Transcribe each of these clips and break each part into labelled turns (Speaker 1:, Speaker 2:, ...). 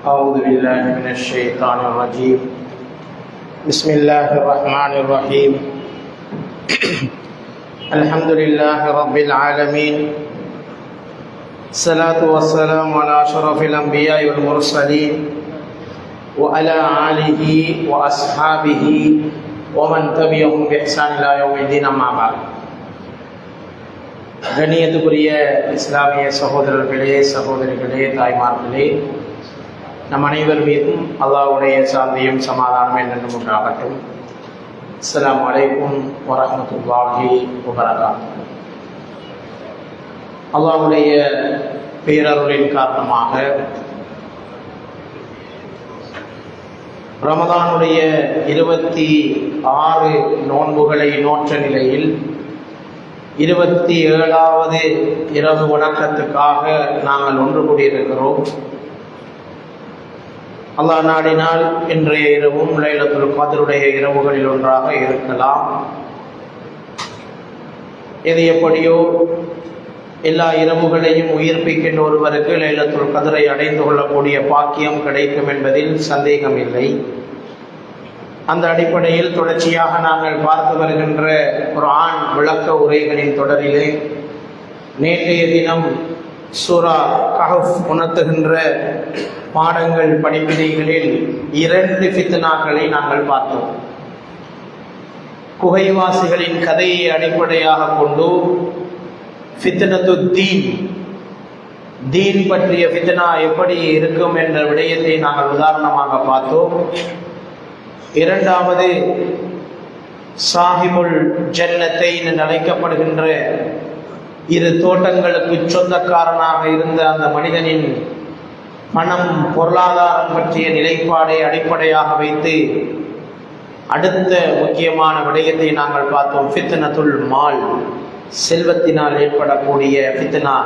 Speaker 1: أعوذ بالله من الشيطان الرجيم بسم الله الرحمن الرحيم الحمد لله رب العالمين الصلاة والسلام على أشرف الأنبياء والمرسلين وعلى آله وأصحابه ومن تبعهم بإحسان إلى يوم الدين أما بعد. கண்ணியத்துக்குரிய இஸ்லாமிய சகோதரர்களே, சகோதரிகளே, தாய்மார்களே, நம் அனைவர் மீதும் அல்லாஹ்வுடைய சாந்தியும் சமாதானம் என்றென்றும் உண்டாகட்டும். அஸ்ஸலாமு அலைக்கும் வரஹ்மத்துல்லாஹி வபரகாத்துஹு. அல்லாஹ்வுடைய பேரருளின் காரணமாக ரமதானுடைய 26 நோன்புகளை நோற்ற நிலையில் 27வது இரவு வணக்கத்துக்காக நாங்கள் ஒன்று கூடியிருக்கிறோம். அல்லாஹ் நாடினால் இன்றைய இரவும் லைலத்துல் கத்ருடைய இரவுகளில் ஒன்றாக இருக்கலாம். இது எப்படியோ எல்லா இரவுகளையும் உயிர்ப்பிக்கின்ற ஒருவருக்கு லைலத்துல் கத்ரை அடைந்து கொள்ளக்கூடிய பாக்கியம் கிடைக்கும் என்பதில் சந்தேகம் இல்லை. அந்த அடிப்படையில் தொடர்ச்சியாக நாங்கள் பார்த்து வருகின்ற குர்ஆன் விளக்க உரைகளின் தொடரிலே நேற்றைய தினம் சூரா கஹஃப் உணர்த்துகின்ற பாடங்கள் படிப்பினைகளில் 2 ஃபித்னாக்களை நாங்கள் பார்த்தோம். குகைவாசிகளின் கதையை அடிப்படையாக கொண்டு ஃபித்னத்து தீன் பற்றிய ஃபித்னா எப்படி இருக்கும் என்ற விடயத்தை நாங்கள் உதாரணமாக பார்த்தோம். 2வது சாஹிபுல் ஜன்னத்தை என்று அழைக்கப்படுகின்ற 2 தோட்டங்களுக்கு சொந்தக்காரனாக இருந்த அந்த மனிதனின் பணம் பொருளாதாரம் பற்றிய நிலைப்பாடை அடிப்படையாக வைத்து அடுத்த முக்கியமான விடயத்தை நாங்கள் பார்த்தோம். ஃபித்னத்துல் மால், செல்வத்தினால் ஏற்படக்கூடிய ஃபித்னா,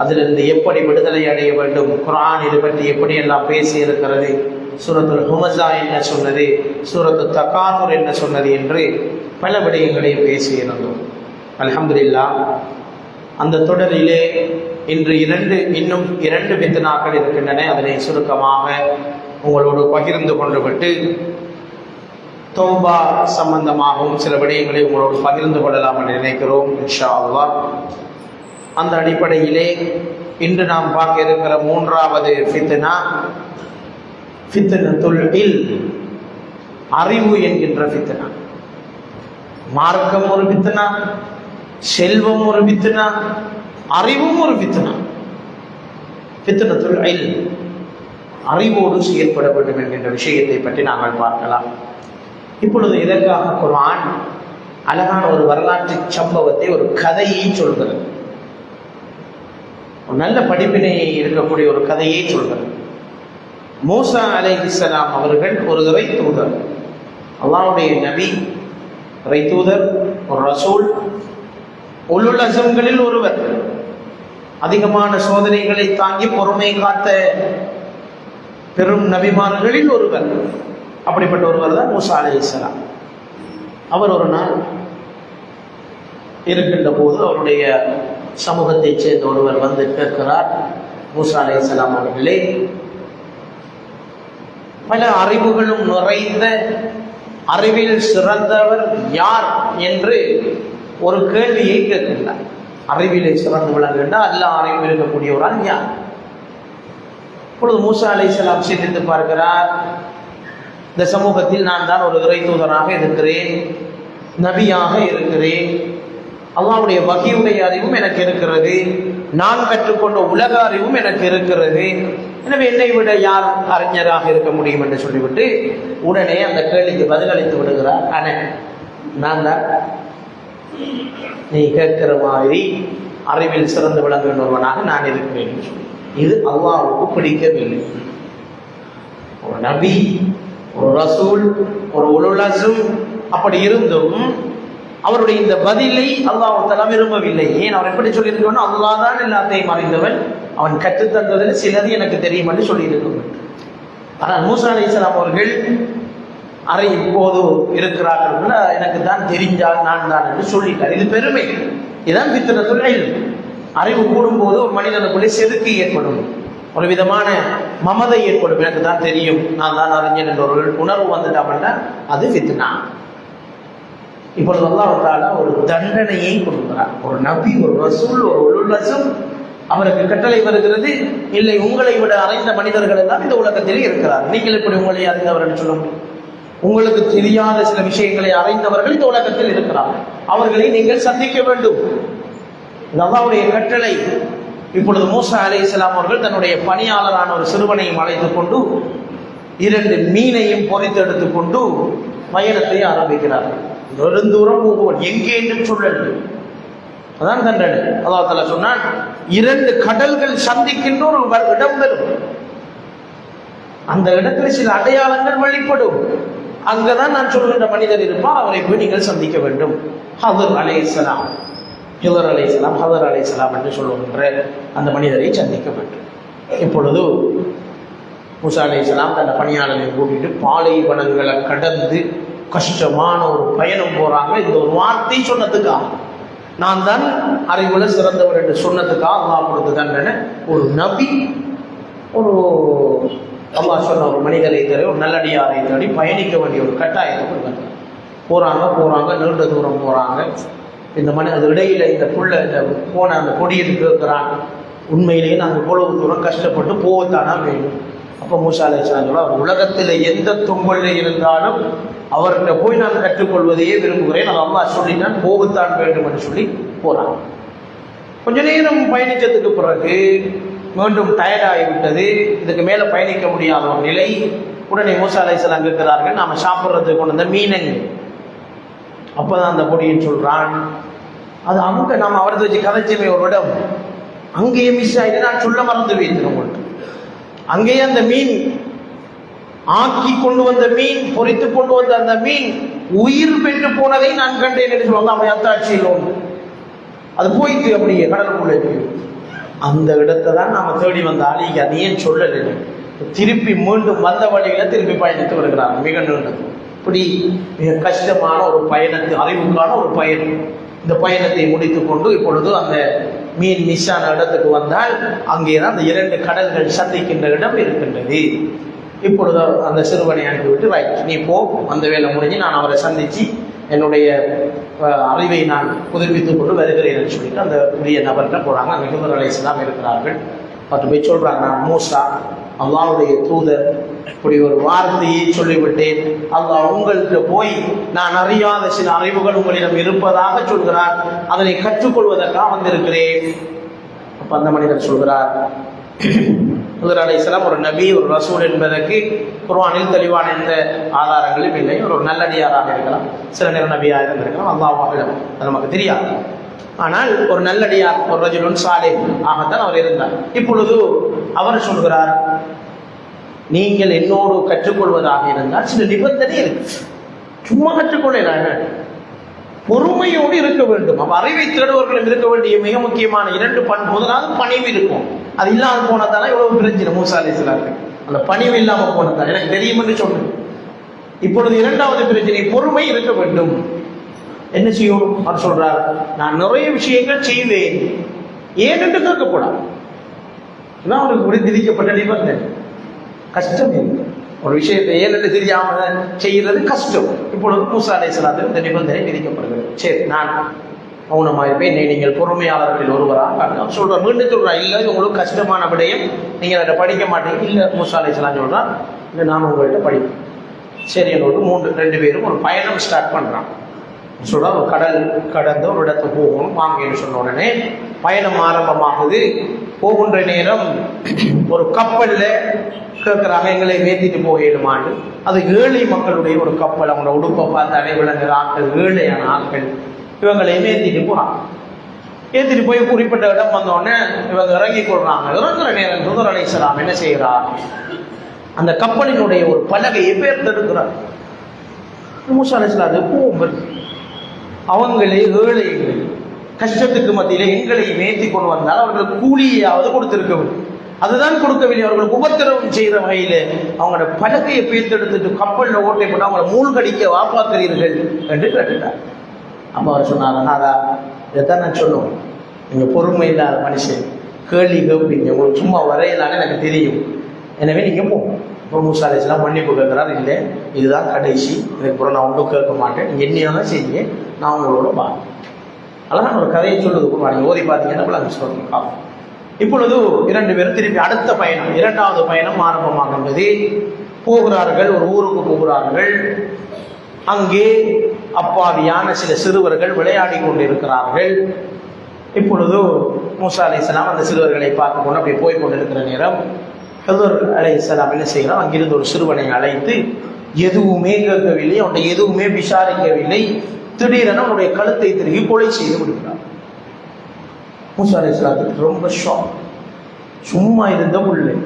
Speaker 1: அதிலிருந்து எப்படி விடுதலை அடைய வேண்டும், குர்ஆன் இது பற்றி எப்படியெல்லாம் பேசி இருக்கிறது, சூரத்துல் ஹுமஸா என்ன சொன்னது, சூரத்துல் தகாதுர் என்ன சொன்னது என்று பல விடயங்களை பேசியிருந்தோம். அல்ஹம்துலில்லாஹ், அந்த தொடரிலே இன்று இன்னும் 2 ஃபித்னாக்கள் இருக்கின்றன. அதனை சுருக்கமாக உங்களோடு பகிர்ந்து கொண்டு விட்டு தௌபா சம்பந்தமாகவும் சில விடயங்களை உங்களோடு பகிர்ந்து கொள்ளலாம் என்று நினைக்கிறோம் இன்ஷா அல்லாஹ். அந்த அடிப்படையிலே இன்று நாம் பார்க்க இருக்கிற 3வது ஃபித்னா ஃபித்னத்துல் இல்ம், அறிவு என்கின்ற ஃபித்னா. மார்க்கம் ஒரு ஃபித்னா, செல்வம் ஒரு ஃபித்னா, அறிவும் ஒரு ஃபித்னா. ஃபித்னத்துல் இல்ம், அறிவோடு செயல்பட வேண்டும் என்கின்ற விஷயத்தை பற்றி நாங்கள் பார்க்கலாம். இப்பொழுது இதற்காக குர்ஆன் அழகான ஒரு வரலாற்று சம்பவத்தை, ஒரு கதையை சொல்கிறது. ஒரு நல்ல படிப்பினையை இருக்கக்கூடிய ஒரு கதையை சொல்கிறது. மூசா அலைஹிஸ்ஸலாம் அவர்கள் ஒரு இறை தூதர், அல்லாஹ்வுடைய நபி, இறை தூதர், ஒரு ரசூல், உலுல் அஸம்களில் ஒருவர், அதிகமான சோதனைகளை தாங்கி பொறுமை காத்த பெரும் நபிமார்களில் ஒருவர். அப்படிப்பட்ட ஒருவர் தான் மூசா அலைஹிஸ்ஸலாம். அவர் ஒரு நாள் இருக்கின்ற போது அவருடைய சமூகத்தைச் சேர்ந்த ஒருவர் வந்து கேட்கிறார், மூசா அலைஹிஸ்ஸலாம் அவர்களே, பல அறிவுகளும் நிறைந்த அறிவில் சிறந்தவர் யார் என்று ஒரு கேள்வியை கேட்கின்றார். அறிவிலே சிறந்து விளங்குகின்ற எல்லா அறிவும் இருக்கக்கூடியவரால் யார்? இப்பொழுது மூசா அலைஹிஸ்ஸலாம் சிந்தித்து பார்க்கிறார், இந்த சமூகத்தில் நான் தான் ஒரு இறை தூதராக இருக்கிறேன், நபியாக இருக்கிறேன், அல்லாஹ்வுடைய வஹீயுடைய அறிவும் எனக்கு இருக்கிறது, நான் கற்றுக்கொண்ட உலக அறிவும் எனக்கு இருக்கிறது, எனவே என்னை விட யார் அறிஞராக இருக்க முடியும் என்று சொல்லிவிட்டு உடனே அந்த கேள்விக்கு பதிலளித்து விடுகிறார். நான் தான் நீ கேட்கிற மாதிரி அறிவில் சிறந்து விளங்குகின்றவனாக நான் இருக்கிறேன். இது அல்லாஹ்வுக்கு பிடிக்கவில்லை. ஒரு நபி, ஒரு ரசூல், ஒரு உலுல் அஸம் அப்படி இருந்தும் அவருடைய இந்த பதிலை அல்லாஹ் தஆலா விரும்பவில்லை. ஏன்? அவர் எப்படி சொல்லியிருக்கணும், அல்லாஹ் தான் எல்லாத்தையும் அறிந்தவன், அவன் கற்றுத்தந்ததில் சிலது எனக்கு தெரியும் என்று சொல்லியிருக்கணும். ஆனால் மூசா அலைஹிஸ்ஸலாம் அவர்கள் அறை இப்போது இருக்கிறார்கள், எனக்கு தான் தெரிஞ்சால் நான் தான் என்று சொல்லிட்டார். இது பெருமை. இதுதான் ஃபித்னத்துல் இல்ம். அறிவு கூடும்போது ஒரு மனிதனுக்குள்ளே செதுக்கு ஏற்படும். ஒரு விதமான மமதை ஏற்படும். எனக்கு தான் தெரியும், நான் தான் அறிஞன் என்ற ஒரு உணர்வு வந்துட்டாங்கன்னா அது ஃபித்னா. இப்பொழுது அல்லாஹ் தஆலா ஒரு தண்டனையை கொடுக்கிறார். ஒரு நபி, ஒரு ரசூல், ஒரு உலுல் அஸ்ம், அவருக்கு கட்டளை வருகிறது, இல்லை உங்களை விட அறிந்த மனிதர்கள் எல்லாம் இந்த உலகத்திலே இருக்கிறார், நீங்கள் எப்படி உங்களை அறிந்தவர்கள் சொல்ல முடியும்? உங்களுக்கு தெரியாத சில விஷயங்களை அறிந்தவர்கள் இந்த உலகத்தில் இருக்கிறார்கள், அவர்களை நீங்கள் சந்திக்க வேண்டும். அல்லாஹ்வுடைய கட்டளை. இப்பொழுது மூசா அலைஹிஸ்ஸலாம் அவர்கள் தன்னுடைய பணியாளரான ஒரு சிறுவனையும் அழைத்துக் கொண்டு 2 மீனையும் பொறித்து எடுத்துக்கொண்டு பயணத்தை ஆரம்பிக்கிறார்கள். நெடுந்தூரம் போகுவோம், எங்கே என்று சொல்லல, அதான் தண்டனை. அல்லாஹ் தஆலா சொன்னான், 2 கடல்கள் சந்திக்கின்ற ஒரு இடம் வரும், அந்த இடத்துல சில அடையாளங்கள் வெளிப்படும், அங்கதான் நான் சொல்கின்ற மனிதர் இருப்பார், அவரை போய் நீங்கள் சந்திக்க வேண்டும். ஹதர் அலைஹிஸ்ஸலாம் என்று சொல்லுகின்ற அந்த மனிதரை சந்திக்க வேண்டும். இப்பொழுது மூசா அலைஹிஸ்ஸலாம் தன் பணியாளரை கூட்டிட்டு பாலைவனங்களை கடந்து கஷ்டமான ஒரு பயணம் போறாங்க. இந்த ஒரு வார்த்தை சொன்னதுக்காக, நான் தான் அறிவுல சிறந்தவர் என்று சொன்னதுக்காக அல்லாஹ் கொடுத்த தண்டனை. ஒரு நபி, ஒரு அல்லாஹ் சொன்ன ஒரு மனிதரை தேடி, ஒரு நல்லடியாரை தேடி பயணிக்க வேண்டிய ஒரு கட்டாயத்தை போறாங்க. நீண்ட தூரம் போறாங்க. இந்த அது இடையில இந்த புள்ள இந்த போன அந்த கொடியில் கேட்கிறான், உண்மையிலேயே நாங்கள் இவ்வளவு தூரம் கஷ்டப்பட்டு போகத்தானா வேண்டும். அப்போ மூசா அலைஹிஸ்ஸலாம் சொல்றார், உலகத்தில் எந்த தொங்கல்ல இருந்தாலும் அவர்கிட்ட போய் நான் கற்றுக்கொள்வதையே விரும்புகிறேன், நான் அல்லாஹ் சொல்லிட்டான் போகத்தான் வேண்டும் என்று சொல்லி போறான். கொஞ்ச நேரம் பயணிச்சதுக்கு பிறகு மீண்டும் டயர்டாகிவிட்டது, இதுக்கு மேல பயணிக்க முடியாத ஒரு நிலை. உடனே மூசா அலைஹிஸ்ஸலாம் கேட்கிறார்கள், நாம சாப்பிட்றதுக்கு கொண்டு வந்த மீனங்க. அப்பதான் அந்த பொடியின் சொல்றான், அது அங்க நாம அவரது வச்சு கதைச்சுமே ஒரு இடம், அங்கேயே மிஸ் ஆயிட்டு நான் சொல்ல மறந்து வைத்தேன் உங்களுக்கு. அங்கேயே அந்த மீன் ஆக்கி கொண்டு வந்த மீன், பொறித்து கொண்டு வந்த அந்த மீன் உயிர் பெற்று போனதை நான் கண்டேன் என்று சொல்லுவாங்க. அத்தாட்சியில் ஒன்று அது போயிட்டு அப்படியே கடலுக்குள்ளே. அந்த இடத்தை தான் நாம தேடி வந்த ஆளிக்கு அது ஏன் சொல்லலை, திருப்பி மீண்டும் வந்த வழியில திருப்பி பயணித்து வருகிறார். மிக நீண்டது, இப்படி மிக கஷ்டமான ஒரு பயணத்து, அறிவுக்கான ஒரு பயணம். இந்த பயணத்தை முடித்துக் கொண்டு இப்பொழுது அந்த மீன் மிஸ்ஸான இடத்துக்கு வந்தால் அங்கேதான் அந்த 2 கடல்கள் சந்திக்கின்ற இடம் இருக்கின்றது. இப்பொழுது அந்த சிறுவனை அனுப்பிவிட்டு, ரைட் நீ போ, அந்த வேலை முடிஞ்சு நான் அவரை சந்திச்சு என்னுடைய அறிவை நான் புதுப்பித்துக் கொண்டு வருகிறேன் என்று சொல்லிட்டு அந்த உரிய நபர்கிட்ட போறாங்க. அங்கே ஹிதர் அலைஹிஸ்ஸலாம் இருக்கிறார்கள். பார்த்து போய் சொல்றாங்க, நான் மூசா அல்லாஹ்வுடைய தூதர், இப்படி ஒரு வார்த்தையை சொல்லிவிட்டேன், அல்லாஹ் உங்கள்கிட்ட போய் நான் அறியாத சில அறிவுகள் உங்களிடம் இருப்பதாக சொல்கிறார், அதனை கற்றுக்கொள்வதற்காக வந்திருக்கிறேன். அப்ப அந்த மனிதர் சொல்கிறார், ஹிதர் அலைஹிஸ்ஸலாம் ஒரு நபி, ஒரு ரசூல் என்பதற்கு குர்ஆனில் தெளிவான எந்த ஆதாரங்களும் இல்லை. ஒரு நல்லடியாராக இருக்கலாம், சில நேரம் நபியாக இருந்திருக்கலாம், அல்லாஹ் அஅலம், அது நமக்கு தெரியாது. ஆனால் ஒரு நல்லடியார், ஒரு ரஜுலுன் சாலிஹ் ஆகத்தான் அவர் இருந்தார். இப்பொழுது அவர் சொல்கிறார், நீங்கள் என்னோடு கற்றுக்கொள்வதாக இருந்தால் சில நிபந்தனை இருக்கு, சும்மா கற்றுக்கொள்ளலாம், பொறுமையோடு இருக்க வேண்டும். அப்ப அறிவை தேடுவர்களும் இருக்க வேண்டிய மிக முக்கியமான 2 பண்பு. முதலாவது பணிவு இருக்கும், அது இல்லாமல் போனதால இவ்வளவு பிரச்சனை மூசா அலைஹிஸ்ஸலாம். அந்த பணிவு இல்லாம போனதால் எனக்கு தெரியும் என்று சொன்னேன். இப்பொழுது 2வது பிரச்சனை, பொறுமை இருக்க வேண்டும். என்ன செய்யணும்? அவர் சொல்றார், நான் நிறைய விஷயங்கள் செய்வேன், ஏன் என்று கேட்கக்கூடாது. அவருக்கு விதிக்கப்பட்ட நிபந்தனை. கஷ்டம் இல்லை, ஒரு விஷயத்தை ஏன் என்று தெரியாம செய்யறது கஷ்டம். இப்பொழுது மூசா அலைஹிஸ்ஸலாத்துக்கு இந்த நிபந்தனை விதிக்கப்படுகிறது. சரி, நான் மௌனமாயிருப்பேன், நீங்கள் பொறுமையாளர்களில் ஒருவராக சொல்ற. மீண்டும் சொல்றா, இல்லை உங்களுக்கு கஷ்டமான விடயம், நீங்க அதை படிக்க மாட்டீங்க. இல்லை, மூசா அலைஹிஸ்ஸலாம் சொல்றான், இல்லை நான் உங்கள்கிட்ட படிப்பேன். சரி, என்னோட 2 பேரும் ஒரு பயணம் ஸ்டார்ட் பண்றான். சொல்ற, ஒரு கடல் கடந்த ஒரு இடத்துக்கு போகணும் வாங்கன்னு சொன்ன உடனே பயணம் ஆரம்பமாகுது. போகின்ற நேரம் ஒரு கப்பல்ல கேட்கிறாங்க, எங்களை ஏற்றிட்டு போகலுமான்னு. அது ஏழை மக்களுடைய ஒரு கப்பல், அவங்களோட உடுப்பை பார்த்தாலே விளங்குற ஆட்கள், ஏழையான ஆட்கள். இவங்களையும் ஏற்றிட்டு போறாங்க. ஏற்றிட்டு போய் குறிப்பிட்ட இடம் வந்தோடனே இவங்க இறங்கி கொள்றாங்க. இறங்குற நேரம் ஹிதர் அலைஹிஸ்ஸலாம் என்ன செய்கிறார், அந்த கப்பலினுடைய ஒரு பலகையை பெயர்த்தெடுக்கிறார். மூசா அலைஹிஸ்ஸலாம் போகும், அவங்களே ஏழைகள் கஷ்டத்துக்கு மத்தியில எங்களை ஏற்றி கொண்டு வந்தால் அவர்களுக்கு கூலியாவது கொடுத்திருக்க வேண்டும். அதுதான் கொடுக்கவில்லை. அவர்களுக்கு உபத்திரவம் செய்கிற வகையில அவங்களோட பலகையை பேர்த்தெடுத்துட்டு கப்பலில் ஓட்டை போட்டு அவங்களை மூழ்கடிக்க வாப்பாக்குறீர்கள் என்று கேட்டுட்டார். அப்ப அவர் சொன்னார், நாதா, இதைத்தான் நான் சொல்லுவோம், நீங்க பொறுமை இல்லாத மனுஷன், கேள்வி கேட்பீங்க, உங்களுக்கு சும்மா வரையலான்னு எனக்கு தெரியும், எனவே நீங்கள் போங்க. இப்போ மூசா அலைஹிஸ்ஸலாம் மன்னிப்பு கேட்குறாரு, இல்லை இதுதான் கடைசி, இதுக்கப்புறம் நான் ஒன்றும் கேட்க மாட்டேன், நீங்கள் என்னையாலும் செய்யுங்க, நான் உங்களோட பாருங்க. அழகான ஒரு கதையை சொல்லுது நீங்கள் ஓதி பார்த்தீங்கன்னா அங்கே சொல்லுங்க. இப்பொழுது 2 பேரும் திருப்பி அடுத்த பயணம், 2வது பயணம் ஆரம்பமாகின்றது. போகிறார்கள், ஒரு ஊருக்கு போகிறார்கள். அங்கே அப்பாவியான சில சிறுவர்கள் விளையாடி கொண்டிருக்கிறார்கள். இப்பொழுது மூசா அலைஹிஸ்ஸலாம் அந்த சிறுவர்களை பார்த்து கொண்டு அப்படி போய் கொண்டிருக்கிற நேரம் ஹிதர் அலைஹிஸ்ஸலாம் என்ன செய்கிறார், அங்கிருந்து ஒரு சிறுவனை அழைத்து எதுவுமே கேட்கவில்லை, அவனுடைய எதுவுமே விசாரிக்கவில்லை, திடீரென அவனுடைய கழுத்தை திருகி கொலை செய்து விடுகிறார். மூசா அலைஹிஸ்ஸலாத்துக்கு ரொம்ப ஷாக். சும்மா இருந்த புள்ளை,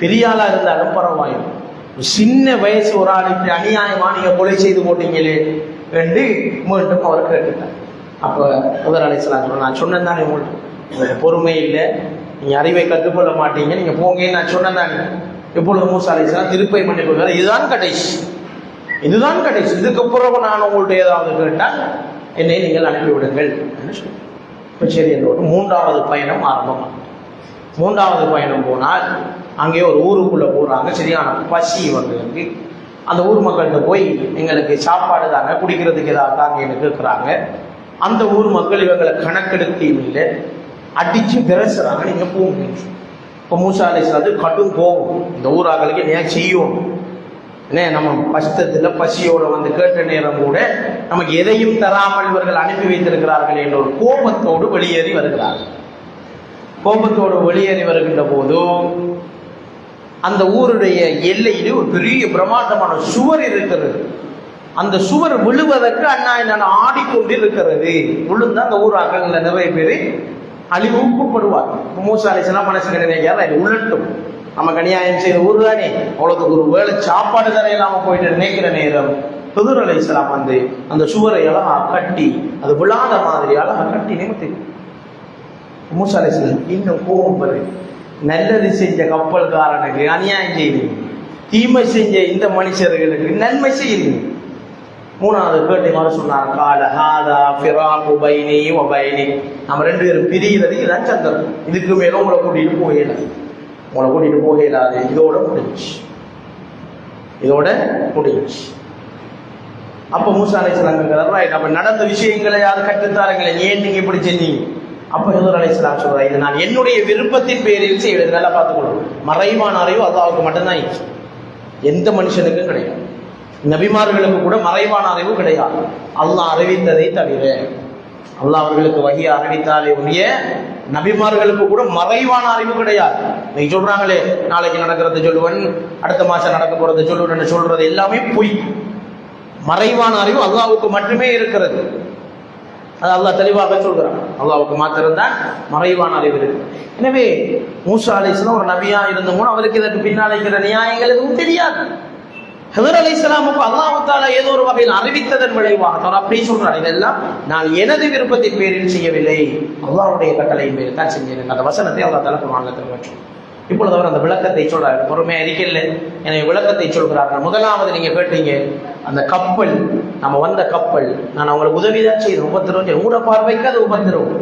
Speaker 1: பெரிய ஆளா இருந்தாலும் பரவாயில்லை, சின்ன வயசு ஒரு ஆள் இப்படி அநியாயமா நீங்க கொலை செய்து போட்டீங்களே என்று மீண்டும் அவர் கேட்டுட்டார். அப்போ ஹிதர் அலைஹிஸ்ஸலாம் சொன்னார், நான் சொன்னேன் தானே உங்களுக்கு பொறுமை இல்லை, நீங்க அறிவை கற்றுக்கொள்ள மாட்டீங்க, நீங்க போங்க, நான் சொன்னேன் தானே. இப்பொழுது மூசா அலைஹிஸ்ஸலாம் திருப்பை மன்னிப்பு, இதுதான் கடைசி, இதுதான் கடைசி, இதுக்கப்புறம் நான் உங்கள்ட்ட ஏதாவது கேட்டால் என்னை நீங்கள் அனுப்பிவிடுங்கள் என்று சொல்லி. இப்போ சரி என்றோடு 3வது பயணம் ஆரம்பமாகும். 3வது பயணம் போனால் அங்கே ஒரு ஊருக்குள்ளே போகிறாங்க. சரியான பசி வந்து அந்த ஊர் மக்கள்கிட்ட போய் எங்களுக்கு சாப்பாடு தாங்க, குடிக்கிறதுக்கு ஏதாவது தாங்கன்னு கேட்குறாங்க. அந்த ஊர் மக்கள் இவங்களை கணக்கெடுக்கையும் இல்லை, அடித்து விரசுறாங்க, நீங்கள் போங்க. இப்போ மூசா அலைஹிஸ்ஸலாம் கடும் போகும், இந்த ஊராக்களுக்கு என்ன செய்யும், என்ன நம்ம கஷ்டத்தில் பசியோட வந்து கேட்ட நேரம் கூட நமக்கு எதையும் தராமல் இவர்கள் அனுப்பி வைத்திருக்கிறார்கள் என்ற ஒரு கோபத்தோடு வெளியேறி வருகிறார்கள். கோபத்தோடு வெளியேறி வருகின்ற போதும் அந்த ஊருடைய எல்லையிலே ஒரு பெரிய பிரமாண்டமான சுவர் இருக்கிறது. அந்த சுவர் விழுவதற்கு அண்ணா ஆடிக்கொண்டு இருக்கிறது. விழுந்தா அந்த ஊராக்கள் நிறைய பேர் அழிவுப்படுவார். மூசா அலைஹிஸ்ஸலாம் மனசு நினைக்கிறார், உள்ளட்டும், நமக்கு அநியாயம் செய்த ஊர் தானே, அவ்வளோத்துக்கு ஒரு வேளை சாப்பாடு தரையில்லாம போயிட்டு நினைக்கிற நேரம் ஹிதர் அலைஹிஸ்ஸலாம் வந்து அந்த சுவரை அழகா கட்டி, அது விழாத மாதிரி அழகா கட்டி நிமித்தி. மூசா அலைஹிஸ்ஸலாம் இன்னும் கோபம் வருது, நல்லது செஞ்ச கப்பல்காரனுக்கு அநியாயம் செய்யுங்க, தீமை செஞ்ச இந்த மனுஷர்களுக்கு நன்மை செய்யுங்க. 3வது கேட்டை மாதிரி சொன்னார், கால ஹாதா ஃபிராகு பைனி வ பைனி, நம்ம 2 பேரும் பிரிகிறது இதான் சந்தர்ப்பம், இதுக்கு மேலும் உங்களை கூட்டிட்டு போயிடாது, உங்களை கூட்டிட்டு போயிடாது, இதோட முடிஞ்சு, இதோட முடிஞ்சு. அப்போ மூசா அலைஹிஸ்ஸலாம் கேட்கிறார், அப்ப நடந்த விஷயங்களை யாரும் கற்றுத்தாருங்களே, ஏன் நீங்க இப்படி செஞ்சீங்க? அப்போ ஹிதர் அலைஹிஸ்ஸலாம் சொல்றாரு, இது நான் என்னுடைய விருப்பத்தின் பேரில் செய்வது. நல்லா பார்த்துக்கணும், மறைவான அறிவு அல்லாஹ்வுக்கு மட்டும்தான், எந்த மனுஷனுக்கும் கிடையாது. நபிமார்களுக்கு கூட மறைவான அறிவு கிடையாது, அல்லாஹ் அறிவித்ததை தவிர. அல்லாஹ் அவர்களுக்கு வஹி அறிவித்தாலே உடைய நபிமார்களுக்கு கூட மறைவான அறிவு கிடையாது. நீங்க சொல்றாங்களே நாளைக்கு நடக்கிறத சொல்லுவன், அடுத்த மாசம் நடக்க போறதை சொல்லுவன் சொல்றது எல்லாமே பொய். மறைவான அறிவு அல்லாஹ்வுக்கு மட்டுமே இருக்கிறது. அது அல்லாஹ் தெளிவாக சொல்கிறான், அல்லாஹ்வுக்கு மாத்திரம்தான் மறைவான அறிவு இருக்கு. எனவே மூசா அலைஹிஸ்ஸலாம் ஒரு நபியா இருந்தவங்க அவருக்கு இதற்கு பின்னால் இருக்கிற நியாயங்கள் எதுவும் தெரியாது. ஹிதர் அலைஹிஸ்ஸலாமுக்கு அல்லாஹ் தஆலா ஏதோ ஒரு வகையில் அறிவித்ததன் விளைவாக அவர் அப்படி சொல்றார், இதெல்லாம் நான் எனது விருப்பத்தின் பேரில் செய்யவில்லை, அல்லாஹ்வுடைய கட்டளையின் பேரில் தான் செஞ்சேன். அந்த வசனத்தை அல்லாஹ் தஆலா குர்ஆன்ல தெரிவிச்சார். இப்பொழுது அவர் அந்த விளக்கத்தை சொல்றார், பொறுமையா இருக்கல, எனவே விளக்கத்தை சொல்கிறார்கள். முதலாவது நீங்க கேட்டீங்க, அந்த கப்பல், நம்ம வந்த கப்பல், நான் அவங்களுக்கு உதவிதான் செய்யணும், உபத்திரம், உங்களோட பார்வைக்கு அது உபத்திரம்,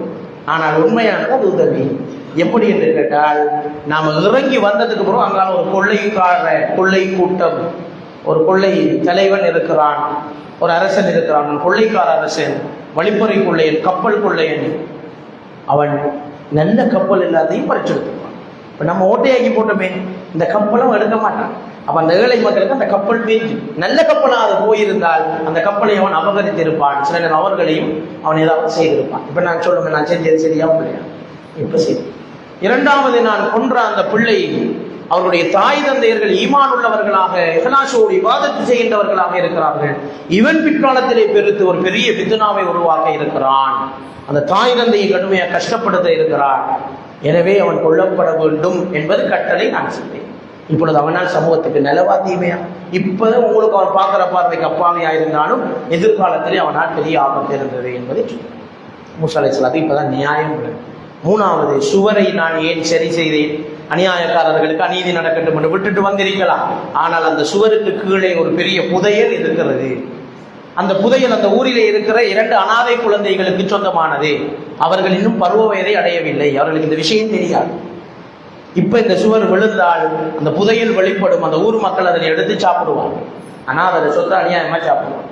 Speaker 1: ஆனால் உண்மையானது அது உதவி. எப்படி என்று கேட்டால், நாம இறங்கி வந்ததுக்கு பிறகு அங்கால ஒரு கொள்ளை கூட்டம், ஒரு கொள்ளை தலைவன் இருக்கிறான், ஒரு அரசன் இருக்கிறான், கொள்ளைக்கார அரசன், வழிப்பறை கொள்ளையன், கப்பல் கொள்ளையன், அவன் நல்ல கப்பல் எல்லாத்தையும் பறிச்செடுத்துப்பான். இப்போ நம்ம ஓட்டையாக்கி போட்டோமே, இந்த கப்பலும் எடுக்க மாட்டான். அப்போ அந்த ஏழை மக்களுக்கு அந்த கப்பல் பேஞ்சு, நல்ல கப்பலாக அது போயிருந்தால் அந்த கப்பலை அவன் அபகரித்திருப்பான், சில நேரம் அவர்களையும் அவன் ஏதாவது செய்திருப்பான். இப்போ நான் சொல்லுங்க, நான் செஞ்சது சரியாவும் இல்லையா? இப்போ சரி. 2வது, நான் கொன்ற அந்த பிள்ளை அவருடைய தாய் தந்தையர்கள் ஈமான் உள்ளவர்களாக இஹ்லாஸோடு இபாதத் செய்கின்றவர்களாக இருக்கிறார்கள், இவன் பிற்காலத்திலே பெருத்து ஒரு பெரிய பித்னாவை உருவாக்க இருக்கிறான், அந்த தாய் தந்தையை கடுமையாக கஷ்டப்படுத்த இருக்கிறான், எனவே அவன் கொல்லப்பட வேண்டும் என்பது கட்டளை நான் செய்தேன். இப்பொழுது அவனால் சமூகத்துக்கு நிலவாத்தியுமே, இப்போதான் உங்களுக்கு அவன் பார்க்குற பார்வைக்கு அப்பாவியாக இருந்தாலும் எதிர்காலத்திலே அவனால் பெரிய ஆபத்து இருந்தது என்பதை மூசா அலைஹிஸ்ஸலாம் இப்போதான் நியாயம். 3வது, சுவரை நான் ஏன் சரி செய்தேன், அநியாயக்காரர்களுக்கு அநீதி நடக்கட்டும் என்று விட்டுட்டு வந்திருக்கலாம், ஆனால் அந்த சுவருக்கு கீழே ஒரு பெரிய புதையல் இருக்கிறது, அந்த புதையல் அந்த ஊரிலே இருக்கிற 2 அனாதை குழந்தைகளுக்கு சொந்தமானது. அவர்கள் இன்னும் பருவ வயதை அடையவில்லை, அவர்களுக்கு இந்த விஷயம் தெரியாது. இப்ப இந்த சுவர் விழுந்தால் அந்த புதையல் வெளிப்படும், அந்த ஊர் மக்கள் அதனை எடுத்து சாப்பிடுவாங்க. ஆனால் அதை சொந்த அநியாயமா சாப்பிடுவாங்க.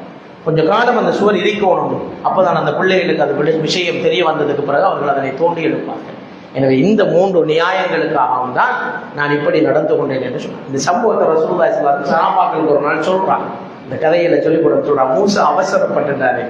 Speaker 1: கொஞ்ச காலம் அந்த சுவர் இடிக்கணும், அப்போதான் அந்த பிள்ளைகளுக்கு அது விஷயம் தெரிய வந்ததுக்கு பிறகு அவர்கள் அதனை தோண்டி எடுப்பார்கள். எனவே இந்த 3 நியாயங்களுக்காகவும் தான் நான் இப்படி நடந்து கொண்டேன் என்று சொன்னேன். இந்த சம்பவத்தை ரசூலுல்லாஹி ஸல்லல்லாஹு அலைஹி வஸல்லம் சஹாபாக்களுக்கு ஒரு நாள் சொல்றாங்க. இந்த கதையில சொல்லிக் கொடுத்து சொல்றாங்க, மூசா அவசரப்பட்டுட்டாரு.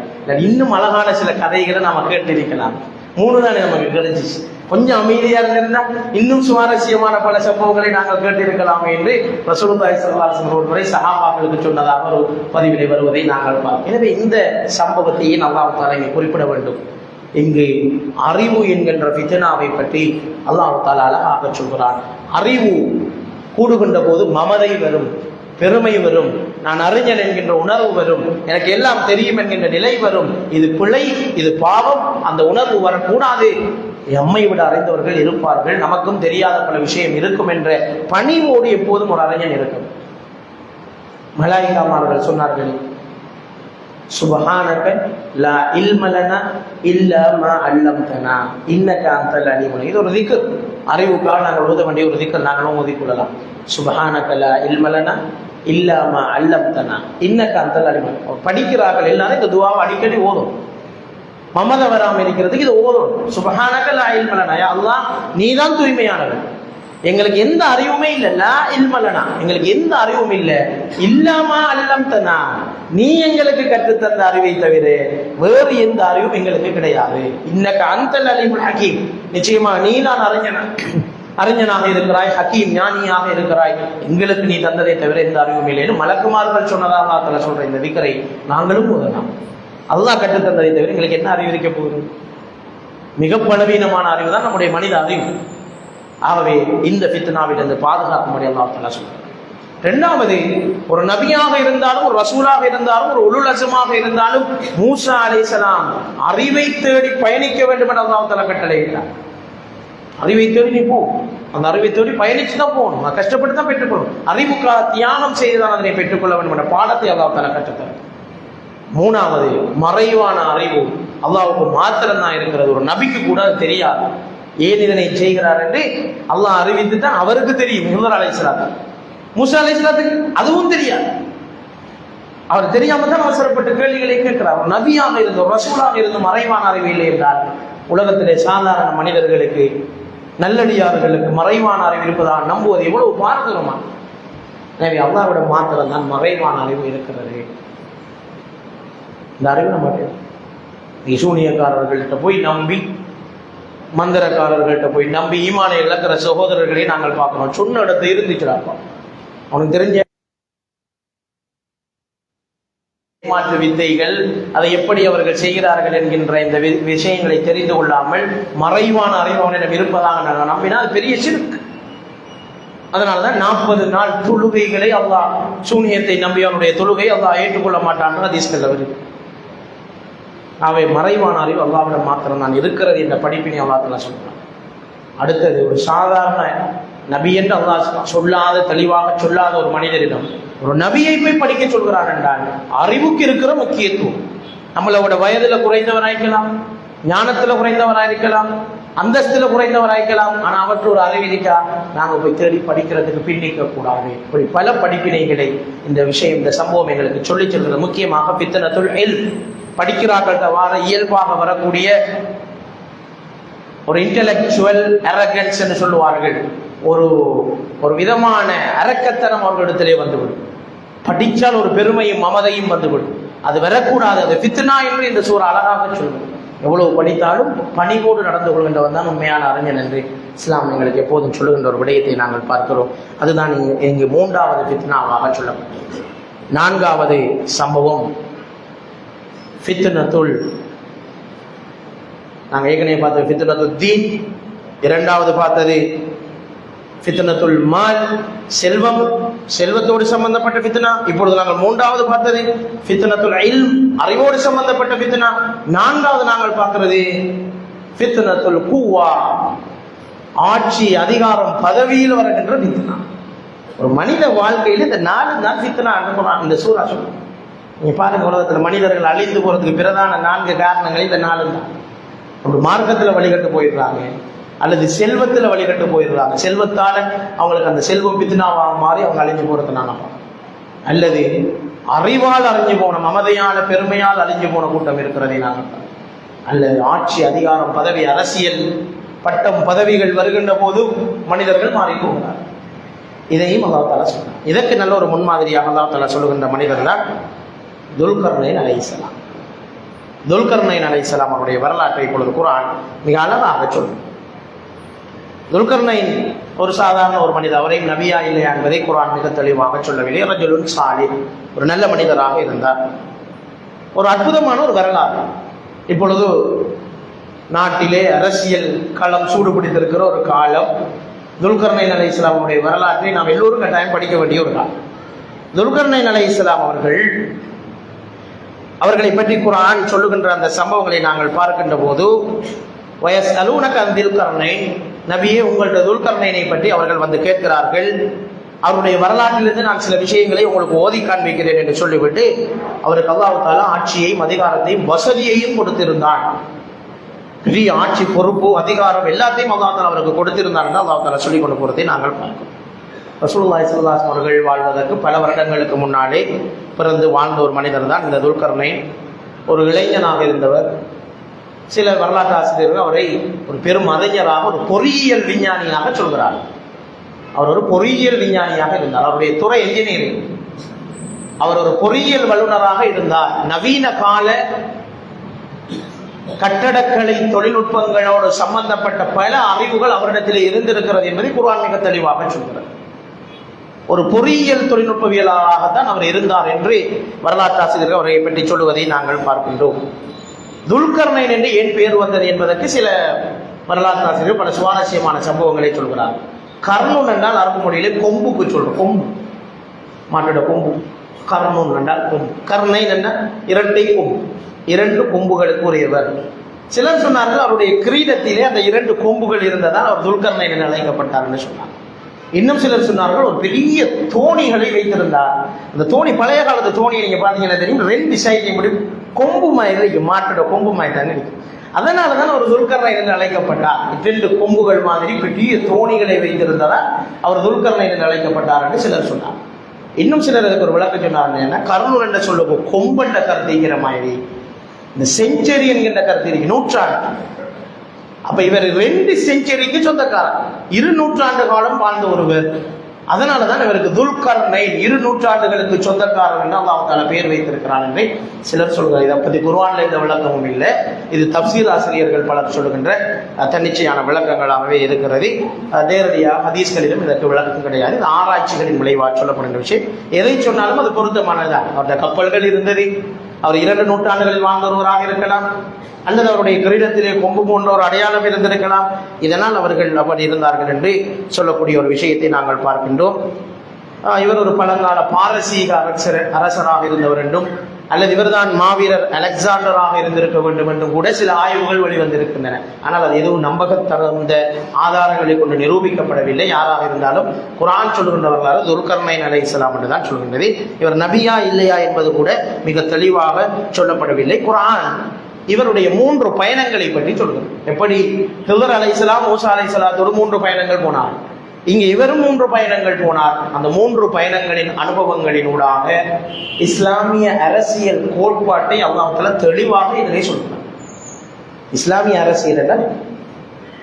Speaker 1: இன்னும் அழகான சில கதைகளை நாம கேட்டிருக்கலாம். 3 தானே நமக்கு கிடைச்சிச்சு. கொஞ்சம் அமைதியா இருந்திருந்தா இன்னும் சுவாரஸ்யமான பல சம்பவங்களை நாங்கள் கேட்டிருக்கலாமே என்று ரசூலுல்லாஹி ஸல்லல்லாஹு அலைஹி வஸல்லம் ஒரு முறை சஹாபாக்களுக்கு சொன்னதாக ஒரு பதிவிலே வருவதை நாங்கள் பார்க்கிறோம். எனவே இந்த சம்பவத்தையே அல்லாஹ் தஆலா இங்கே குறிப்பிட வேண்டும். இங்கு அறிவு என்கின்ற ஃபித்னாவை பற்றி அல்லாஹ் தஆலா அழகாக சொல்கிறான். அறிவு கூடுகின்ற போது மமதை வரும், பெருமை வரும், நான் அறிஞன் என்கின்ற உணர்வு வரும், எனக்கு எல்லாம் தெரியும் என்கின்ற நிலை வரும். இது பிழை, இது பாவம். அந்த உணர்வு வரக்கூடாது. எம்மை விட அறிந்தவர்கள் இருப்பார்கள், நமக்கும் தெரியாத பல விஷயம் இருக்கும் என்ற பணிவோடு எப்போதும் ஒரு அறிஞன் இருக்கும். மலாயிகாமார்கள் சொன்னார்கள், சுப்ஹானக லா இல்ம லனா இல்லா மா அல்லம்தனா இன்னக அன்தல் அலீமுல். இது ஒரு திக்ர், அறிவுக்காக நாங்கள் ஓத வேண்டிய ஒரு திக்ர். நாங்களும் ஓதிக்கொள்ளலாம். சுப்ஹானக லா இல்ம லனா இல்லா மா அல்லம்தனா இன்னக அன்தல் அலீமுல். படிக்கிறார்கள் எல்லாரும் இந்த துஆவை அடிக்கடி ஓதும். மமத வராமல் இருக்கிறதுக்கு இது ஓதும். சுப்ஹானக லா இல்ம லனா, யா அல்லாஹ் நீதான் தூய்மையானவன், எங்களுக்கு எந்த அறிவுமே இல்லை. லா இல்ம லனா, எங்களுக்கு எந்த அறிவும் இல்லை. இல்லாமா அல்லம்தனா, நீ எங்களுக்கு கற்றுத்தந்த அறிவை தவிர வேறு எந்த அறிவும் எங்களுக்கு கிடையாது. இன்னக அன்தல் அலீமுல் ஹக்கீம், நிச்சயமா நீ தான் அறிஞனாக இருக்கிறாய், ஹக்கீம் ஞானியாக இருக்கிறாய், எங்களுக்கு நீ தந்ததை தவிர எந்த அறிவும் இல்லைன்னு மலக்குமார்கள் சொன்னதாக அல்லாஹ் சொல்ற இந்த திக்ரை நாங்களும் ஓதலாம். அல்லாஹ் கற்றுத்தந்ததை தவிர எங்களுக்கு என்ன அறிவு இருக்க போகுது? மிக பலவீனமான அறிவு தான் நம்முடைய மனித அறிவு. ஆகவே இந்த ஃபித்னாவிலிருந்து பாதுகாக்கும்படி அல்லாஹ் தஆலா சொல்றார். 2வது, ஒரு நபியாக இருந்தாலும், ஒரு ரசூலாக இருந்தாலும், ஒரு உலுல் அஸ்மாக இருந்தாலும் மூசா அலைஹிஸ்ஸலாம் அறிவை தேடி பயணிக்க வேண்டும் என்று அல்லாஹ் தஆலா கட்டளையிட்டார். அறிவை தேடி நீ போ, அந்த அறிவை தேடி பயணிச்சு தான் போகணும், கஷ்டப்பட்டு தான் பெற்றுக்கொள்ளணும். அறிவுக்காக தியாகம் செய்துதான் அதனை பெற்றுக்கொள்ள வேண்டும் என்ற பாடத்தை அல்லாஹ் தஆலா கற்றுத்தரார். 3வது, மறைவான அறிவு அல்லாஹ்வுக்கு மாத்திரம் தான் இருக்கிறது. ஒரு நபிக்கு கூட அது தெரியாது. ஏன் இதனை செய்கிறார் என்று அல்லாஹ் அறிவித்து தான் அவருக்கு தெரியும். ஹிதர் அலைஹிஸ்ஸலாம், மூசா அலைஹிஸ்ஸலாத்துக்கு அதுவும் தெரியாது. அவர் தெரியாம தான் அவசரப்பட்ட கேள்விகளை கேட்கிறார். ஒரு நபியாக இருந்து, ஒரு ரசூலாக இருந்து மறைவான அறிவு இல்லை என்றால் உலகத்திலே சாதாரண மனிதர்களுக்கு, நல்லடியார்களுக்கு மறைவான அறிவு இருப்பதாக நம்புவது எவ்வளவு பாரதூரமா. எனவே அல்லாஹ்விட மாத்திரம் தான் மறைவான அறிவு இருக்கிறது. இந்த அறிவு நம்ம சூனியக்காரர்கள்ட்ட போய் நம்பி, மந்திரக்காரர்கள்ட்ட போய் நம்பி ஈமானை இழக்கிற சகோதரர்களே நாங்கள் பார்க்கிறோம். சொன்ன இடத்துல இருந்துச்சுடாப்பா, அவனுக்கு தெரிஞ்ச மாற்று வித்தைகள், அதை எப்படி அவர்கள் செய்கிறார்கள் என்கின்ற இந்த விஷயங்களை தெரிந்து கொள்ளாமல் மறைவான அறிவு அவனிடம் இருப்பதாக நாங்கள் நம்பினால் அது பெரிய சிறுக்கு. அதனால்தான் 40 நாள் தொழுகைகளை அல்லாஹ், சூனியத்தை நம்பி அவனுடைய தொழுகை அல்லாஹ் ஏற்றுக்கொள்ள மாட்டான் ஹதீஸ்கள் வருது. அவை மறைவான அறிவு அல்லாஹ்விடம் மாத்திரம் தான் இருக்கிறது என்ற படிப்பினை அல்லாஹ் தஆலா சொல்றான். அடுத்தது, ஒரு சாதாரண நபி என்று அல்லாஹ் சொல்லாத, தெளிவாக சொல்லாத ஒரு மனிதரிடம் ஒரு நபியை போய் படிக்க சொல்கிறான் என்றால் அறிவுக்கு இருக்கிற முக்கியத்துவம். நம்மளோட வயதுல குறைந்தவராயிருக்கலாம், ஞானத்துல குறைந்தவராயிருக்கலாம், அந்தஸ்துல குறைந்தவராயிருக்கலாம், ஆனா அவற்று ஒரு அறிவிக்கா நாங்க போய் தேடி படிக்கிறதுக்கு பின்னிக்க கூடாது. இப்படி பல படிப்பினைகளை இந்த விஷயம், இந்த சம்பவம் எங்களுக்கு சொல்லிச் சொல்கிறது. முக்கியமாக ஃபித்னத்துல் இல்ம், படிக்கிறார்கள் வார இயல்பாக வரக்கூடிய ஒரு இன்டெலெக்சுவல் அரகன்ஸ் என்று சொல்லுவார்கள். ஒரு விதமான அரக்கத்தனம் அவர்களிடத்திலே வந்துவிடும். படித்தால் ஒரு பெருமையும் மமதையும் வந்துவிடும். அது வரக்கூடாது. அது ஃபித்னா என்று இந்த சூரா அழகாக சொல்லும். எவ்வளவு படித்தாலும் பணிவோடு நடந்து கொள்கின்றவன் தான் உண்மையான அறிஞன் என்று இஸ்லாம் எங்களுக்கு எப்போதும் சொல்லுகின்ற ஒரு விடயத்தை நாங்கள் பார்க்கிறோம். அதுதான் இங்கு 3வது ஃபித்னாவாக சொல்லப்பட்டது. 4வது சம்பவம் ஃபித்னத்துல், நாங்கள் ஏற்கனவே பார்த்தது ஃபித்னத்துல் தீன், 2வது பார்த்தது ஃபித்னத்துல் மால், செல்வம், செல்வத்தோடு சம்பந்தப்பட்ட ஃபித்னா. இப்பொழுது நாங்கள் 3வது பார்த்தது ஃபித்னத்துல் இல்ம், அறிவோடு சம்பந்தப்பட்ட ஃபித்னா. 4வது நாங்கள் பார்க்கிறது ஃபித்னத்துல் குவா, ஆட்சி, அதிகாரம், பதவியில் வருகின்ற ஃபித்னா. ஒரு மனித வாழ்க்கையில் இந்த 4 தான் ஃபித்னா அனுப்புறான் இந்த சூரா சொல்லும். நீங்க பாருங்க, உலகத்தில் மனிதர்கள் அழிந்து போறதுக்கு பிரதான 4 காரணங்கள் இந்த 4 தான். ஒரு மார்க்கத்தில் வழிகட்டு போயிடுறாங்க, அல்லது செல்வத்தில் வழிகட்டு போயிடுறாங்க, செல்வத்தால அவங்களுக்கு அந்த செல்வம் பித்னாவாக மாறி அவங்க அழிஞ்சு போறதுனால, அல்லது அறிவால் அழிஞ்சு போன, மமதையால பெருமையால் அழிஞ்சு போன கூட்டம் இருக்கிறதை நாங்கள், அல்லது ஆட்சி அதிகாரம் பதவி அரசியல் பட்டம் பதவிகள் வருகின்ற போது மனிதர்கள் மாறி போகிறார். இதையும் அல்லாஹ் தஆலா சொல்றார். இதற்கு நல்ல ஒரு முன்மாதிரியாக அல்லாஹ் தஆலா சொல்லுகின்ற மனிதர் தான் துல்கர்னைன் அலைஹிஸ்ஸலாம். துல்கர்னைன் அலைஹிஸ்ஸலாம் அவருடைய வரலாற்றை இப்பொழுது குர்ஆன் மிக அழகாக சொல்லும். துல்கர்னைன் ஒரு சாதாரண ஒரு மனிதர், அவரையும் நபியா இல்லையா என்பதை குர்ஆன் மிக தெளிவாக சொல்லவில்லை. ரஜுலுன் சாலிஹ், ஒரு நல்ல மனிதராக இருந்தார். ஒரு அற்புதமான ஒரு வரலாறு. இப்பொழுது நாட்டிலே அரசியல் களம் சூடு பிடித்திருக்கிற ஒரு காலம். துல்கர்னைன் அலைஹிஸ்ஸலாமுடைய வரலாற்றை நாம் எல்லோரும் கட்டாயம் படிக்க வேண்டிய ஒரு காலம். துல்கர்னைன் அலைஹிஸ்ஸலாம் அவர்களை பற்றி குர்ஆன் சொல்லுகின்ற அந்த சம்பவங்களை நாங்கள் பார்க்கின்ற போது, வயஸ்அலூனக அன் துல்கர்னைன், நபியே உங்கள்ட்ட துல்கர்னைனை பற்றி அவர்கள் வந்து கேட்கிறார்கள். அவருடைய வரலாற்றிலிருந்து நான் சில விஷயங்களை உங்களுக்கு ஓதி காண்பிக்கிறேன் என்று சொல்லிவிட்டு அவருக்கு அல்லாஹ் தஆலா ஆட்சியையும் அதிகாரத்தையும் வசதியையும் கொடுத்திருந்தான். பெரிய ஆட்சி, பொறுப்பு, அதிகாரம் எல்லாத்தையும் அல்லாஹ் தஆலா அவருக்கு கொடுத்திருந்தார் என்று அல்லாஹ் தஆலா சொல்லிக் கொண்டு போறதை நாங்கள் பார்க்கிறோம். ரசூலுல்லாஹி ஸல்லல்லாஹு அலைஹி வஸல்லம் அவர்கள் வாழ்வதற்கு பல வருடங்களுக்கு முன்னாலே பிறந்து வாழ்ந்த ஒரு மனிதர் தான் இந்த துல்கர்னைன். ஒரு இளைஞனாக இருந்தவர். சில வரலாற்று ஆசிரியர்கள் அவரை ஒரு பெரும் அறிஞராக, ஒரு பொறியியல் விஞ்ஞானியாக சொல்கிறார். அவர் ஒரு பொறியியல் விஞ்ஞானியாக இருந்தார். அவருடைய துறை என்ஜினியரிங். அவர் ஒரு பொறியியல் வல்லுநராக இருந்தார். நவீன கால கட்டடக்கலை தொழில்நுட்பங்களோடு சம்பந்தப்பட்ட பல அறிவுகள் அவரிடத்தில் இருந்திருக்கிறது என்பதை குர்ஆன் மிக தெளிவாக சொல்கிறது. ஒரு பொறியியல் தொழில்நுட்பவியலாகத்தான் அவர் இருந்தார் என்று வரலாற்று ஆசிரியர்கள் அவரை பற்றி சொல்லுவதை நாங்கள் பார்க்கின்றோம். துல்கர்னைன் என்று ஏன் பெயர் வந்தது என்பதற்கு சில வரலாற்று ஆசிரியர்கள் பல சுவாரஸ்யமான சம்பவங்களை சொல்கிறார். கர்ணூன் என்றால் அரபு மொழியிலே கொம்புக்கு சொல்றோம். கொம்பு, மாட்டோட கொம்பு. கர்ணூன் என்றால் கொம்பு. கர்னைன் என்றால் இரட்டை கொம்பு, 2 கொம்புகளுக்கு உரியவர். சிலர் சொன்னார்கள் அவருடைய கிரீடத்திலே அந்த 2 கொம்புகள் இருந்ததால் அவர் துல்கர்னைன் என்று அழைக்கப்பட்டார் என்று சொன்னார். இன்னும் சிலர் சொன்னார்கள் ஒரு பெரிய தோணிகளை வைத்திருந்தார். அந்த தோணி, பழைய காலத்து தோணியை நீங்க பாத்தீங்கன்னா தெரியும், 2 சைட்லையும் முடியும் கொம்பு மாதிரி இருக்கும், மாட்டோட கொம்பு மாதிரி தானே இருக்கும். அதனாலதான் அவர் துல்கர்னைன் என்று அழைக்கப்பட்டார். 2 கொம்புகள் மாதிரி பெரிய தோணிகளை வைத்திருந்ததால் அவர் துல்கர்னைன் என்று அழைக்கப்பட்டார் என்று சிலர் சொன்னார். இன்னும் சிலர் அதுக்கு ஒரு விளக்கம் சொன்னார்கள். என்ன கர்ணூன் என்ற சொல்லுவோம், கொம்பென்ற கருத்துங்கிற மாதிரி இந்த செஞ்சுரி என்கின்ற கருத்து இருக்கு, நூற்றாண்டு. அப்ப இவர் 2 செஞ்சுரிக்கு சொந்தக்காரர், 2 நூற்றாண்டு காலம் வாழ்ந்த ஒருவர். அதனாலதான் இவருக்கு துல்கர்னைன், 2 நூற்றாண்டுகளுக்கு சொந்தக்காரர் என்று அல்லாஹ் தஆலா பெயர் வைத்திருக்கிறார் என்று சிலர் சொல்கிறார். இதை பத்தி குர்ஆன்ல இந்த விளக்கமும் இல்லை. இது தப்சீர் ஆசிரியர்கள் பலர் சொல்லுகின்ற தன்னிச்சையான விளக்கங்களாகவே இருக்கிறது. நேரடியாக ஹதீஸ்களிலும் இதற்கு விளக்கம் கிடையாது. இது ஆராய்ச்சிகளின் விளைவாக சொல்லப்படுகின்ற விஷயம். எதை சொன்னாலும் அது பொருத்தமானதுதான். அவருடைய கப்பல்கள் இருந்தது, அவர் 2 நூற்றாண்டுகளில் வாழ்ந்தவராக இருக்கலாம், அல்லது அவருடைய கிரீடத்திலே கொம்பு போன்ற ஒரு அடையாளம் இருந்திருக்கலாம். இதனால் அவர்கள் அப்படி இருந்தார்கள் என்று சொல்லக்கூடிய ஒரு விஷயத்தை நாங்கள் பார்க்கின்றோம். இவர் ஒரு பழங்கால பாரசீக அரசராக இருந்தவர் என்றும், அல்லது இவர்தான் மாவீரர் அலெக்சாண்டராக இருந்திருக்க வேண்டும் என்றும் கூட சில ஆய்வுகள் வெளிவந்திருக்கின்றன. ஆனால் அது எதுவும் நம்பகத்தகுந்த ஆதாரங்களை கொண்டு நிரூபிக்கப்படவில்லை. யாராக இருந்தாலும் குர்ஆன் சொல்கின்றவர்களாக துல்கர்னைன் அலைஹிஸ்ஸலாம் என்று தான் சொல்கின்றது. இவர் நபியா இல்லையா என்பது கூட மிக தெளிவாக சொல்லப்படவில்லை. குர்ஆன் இவருடைய 3 பயணங்களை பற்றி சொல்கிறது. எப்படி ஹிதர் அலைஹிஸ்ஸலாம், மூசா அலைஹிஸ்ஸலாத்தோடு 3 பயணங்கள் போனார், இங்க இவரும் 3 பயணங்கள் போனார். அந்த 3 பயணங்களின் அனுபவங்களினூடாக இஸ்லாமிய அரசியல் கோட்பாட்டை அல்லாஹ் தஆலா தெளிவாக இதனை சொல்கிறார். இஸ்லாமிய அரசியல்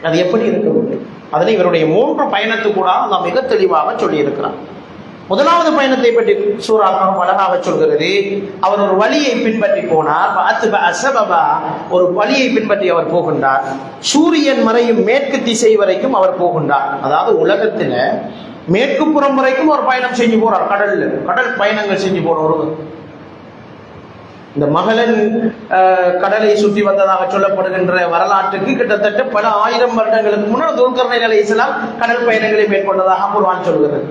Speaker 1: அது எப்படி இருக்க வேண்டும், அதனை இவருடைய 3 பயணத்துக்கூட அல்லாஹ் மிக தெளிவாக சொல்லி இருக்கிறார். முதலாவது பயணத்தை பற்றி சூரா கஹஃப் அழகாக சொல்கிறது. அவர் ஒரு வழியை பின்பற்றி போனார். ஒரு வழியை பின்பற்றி அவர் போகின்றார். சூரியன் மறையும் மேற்கு திசை வரைக்கும் அவர் போகின்றார். அதாவது உலகத்துல மேற்கு புறம் வரைக்கும் ஒரு பயணம் செஞ்சு போறார். கடல் பயணங்கள் செஞ்சு போற ஒருவர். இந்த மகளன் கடலை சுற்றி வந்ததாக சொல்லப்படுகின்ற வரலாற்றுக்கு கிட்டத்தட்ட பல 1000 வருடங்களுக்கு முன்னர் துல்கர்னைன் அலைஹிஸ்ஸலாம் கடல் பயணங்களை மேற்கொண்டதாக குர்ஆன் சொல்கிறது.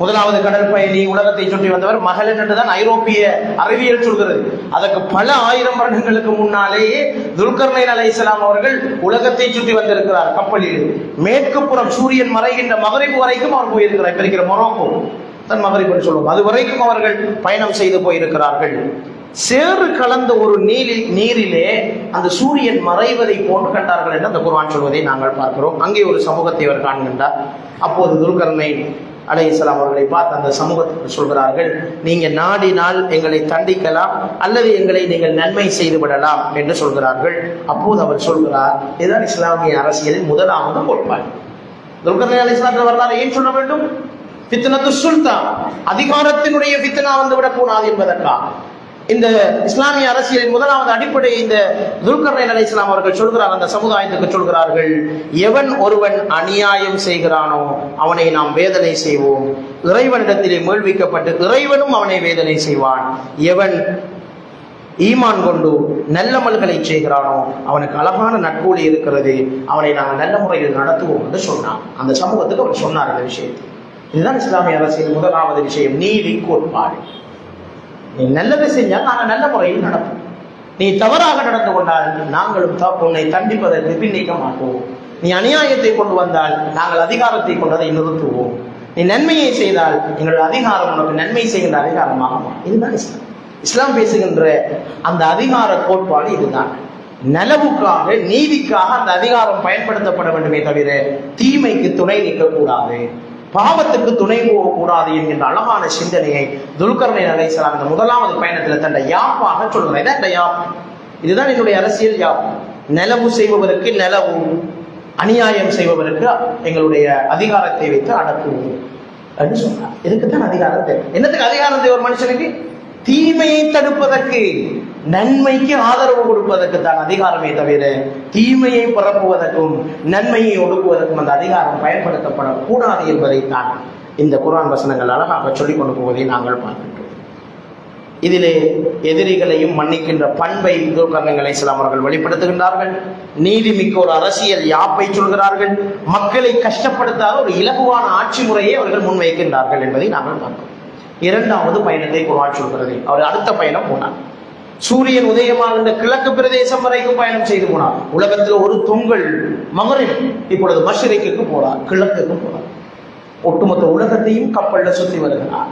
Speaker 1: முதலாவது கடல் பயணி, உலகத்தை சுற்றி வந்தவர் மகளன் என்றுதான் ஐரோப்பிய அறிவியல் சொல்கிறது. அதற்கு பல 1000 வருடங்களுக்கு முன்னாலேயே துல்கர்னைன் அலைஹிஸ்ஸலாம் அவர்கள் உலகத்தை சுற்றி வந்திருக்கிறார் கப்பலில். மேற்கு புறம் சூரியன் மறைகின்ற மகரிப் வரைக்கும் அவர் போயிருக்கிறார். இப்ப இருக்கிற மொரோக்கோ, தன் மகரிப் என்று சொல்லுவோம். அது வரைக்கும் அவர்கள் பயணம் செய்து போயிருக்கிறார்கள். சேறு கலந்த ஒரு நீரிலே அந்த சூரியன் மறைவதை போன்று கண்டார்கள் என்று அந்த குர்ஆன் சொல்வதை நாங்கள் பார்க்கிறோம். அங்கே ஒரு சமூகத்தை அவர் காண்கின்றார். அப்போது துல்கர்னைன் அலைஹிஸ்ஸலாம் அவர்களை பார்த்து அந்த சமூகத்துக்கு சொல்கிறார்கள், நீங்க நாடினால் எங்களை தண்டிக்கலாம் அல்லது எங்களை நீங்கள் நன்மை செய்து விடலாம் என்று சொல்கிறார்கள். அப்போது அவர் சொல்கிறார், இதுதான் இஸ்லாமிய அரசியலின் முதலாவது கோட்பாடு. துல்கர்னைன் அலைஹிஸ்ஸலாம் வரலாறு ஏன் சொல்ல வேண்டும்? ஃபித்னத்து சுல்தான், அதிகாரத்தினுடைய ஃபித்னா வந்து விடக்கூடாது என்பதற்காக. இந்த இஸ்லாமிய அரசியலின் முதலாவது அடிப்படை இந்த துல்கர்னைன் அலைஹிஸ்ஸலாம் அவர்கள் சொல்கிறார், அந்த சமுதாயத்துக்கு சொல்கிறார்கள், எவன் ஒருவன் அநியாயம் செய்கிறானோ அவனை நாம் வேதனை செய்வோம், இறைவனிடத்திலே மீள்விக்கப்பட்டு இறைவனும் அவனை வேதனை செய்வான். எவன் ஈமான் கொண்டு நல்லமல்களை செய்கிறானோ அவனுக்கு அழகான நட்கூலி இருக்கிறது, அவனை நாங்கள் நல்ல முறையில் நடத்துவோம் என்று சொன்னான். அந்த சமூகத்துக்கு அவர் சொன்னார் இந்த விஷயத்தை. இதுதான் இஸ்லாமிய அரசியல் முதலாவது விஷயம், நீதி கோட்பாடு. நீ நல்லதை செஞ்சால் நாங்கள் நல்ல முறையில் நடப்போம், நீ தவறாக நடந்து கொண்டால் நாங்களும் உன்னை தண்டிப்பதற்கு பின்னிக்க மாட்டோம், நீ அநியாயத்தை கொண்டு வந்தால் நாங்கள் அதிகாரத்தை கொண்டதை நிறுத்துவோம், நீ நன்மையை செய்தால் எங்கள் அதிகாரம் உனக்கு நன்மை செய்கின்ற அதிகாரமாக. இதுதான் இஸ்லாம் பேசுகின்ற அந்த அதிகார கோட்பாடு. இதுதான் நலவுக்காக நீதிக்காக அந்த அதிகாரம் பயன்படுத்தப்பட வேண்டுமே தவிர தீமைக்கு துணை நிற்கக்கூடாது, பாவத்துக்கு துணை போகக்கூடாது என்கின்ற அழகான சிந்தனையை துல்கர்னைன் அலைஹிஸ்ஸலாம் இந்த முதலாவது பயணத்தில் தன்னை யாப்பாக சொல்கிறார். இதுதான் என்னுடைய அரசியல் யாப். நலவு செய்பவருக்கு நலவு, அநியாயம் செய்பவருக்கு எங்களுடைய அதிகாரத்தை வைத்து அடக்குவோம் என்று சொன்னார். இதுக்குத்தான் அதிகாரம் தேவை. என்னத்துக்கு அதிகாரம் தேவை ஒரு மனுஷனுக்கு? தீமையை தடுப்பதற்கு, நன்மைக்கு ஆதரவு கொடுப்பதற்கு தான் அதிகாரமே தவிர தீமையை பரப்புவதற்கும் நன்மையை ஒடுக்குவதற்கும் அந்த அதிகாரம் பயன்படுத்தப்படக்கூடாது என்பதை தான் இந்த குர்ஆன் வசனங்கள் அழகாக சொல்லிக் கொண்டு போவதை நாங்கள் பார்க்கின்றோம். இதிலே எதிரிகளையும் மன்னிக்கின்ற பண்பை துல்கர்னைன் அலைஹிஸ்ஸலாம் அவர்கள் வெளிப்படுத்துகின்றார்கள். நீதி மிக்க ஒரு அரசியல் யாப்பை சொல்கிறார்கள். மக்களை கஷ்டப்படுத்தாத ஒரு இலகுவான ஆட்சி முறையை அவர்கள் முன்வைக்கின்றார்கள் என்பதை நாங்கள் பார்க்கிறோம். இரண்டாவது பயணத்தை குர்ஆன் சொல்கிறது. அவர் அடுத்த பயணம் போனார். சூரியன் உதயமாகின்ற கிழக்கு பிரதேசம் வரைக்கும் பயணம் செய்து போனார். உலகத்தில் ஒரு தொங்கல் மகரிப், இப்பொழுது மஷ்ரிக்குக்கு போனார், கிழக்குக்கு போனார். ஒட்டுமொத்த உலகத்தையும் கப்பல்ல சுற்றி வருகிறார்.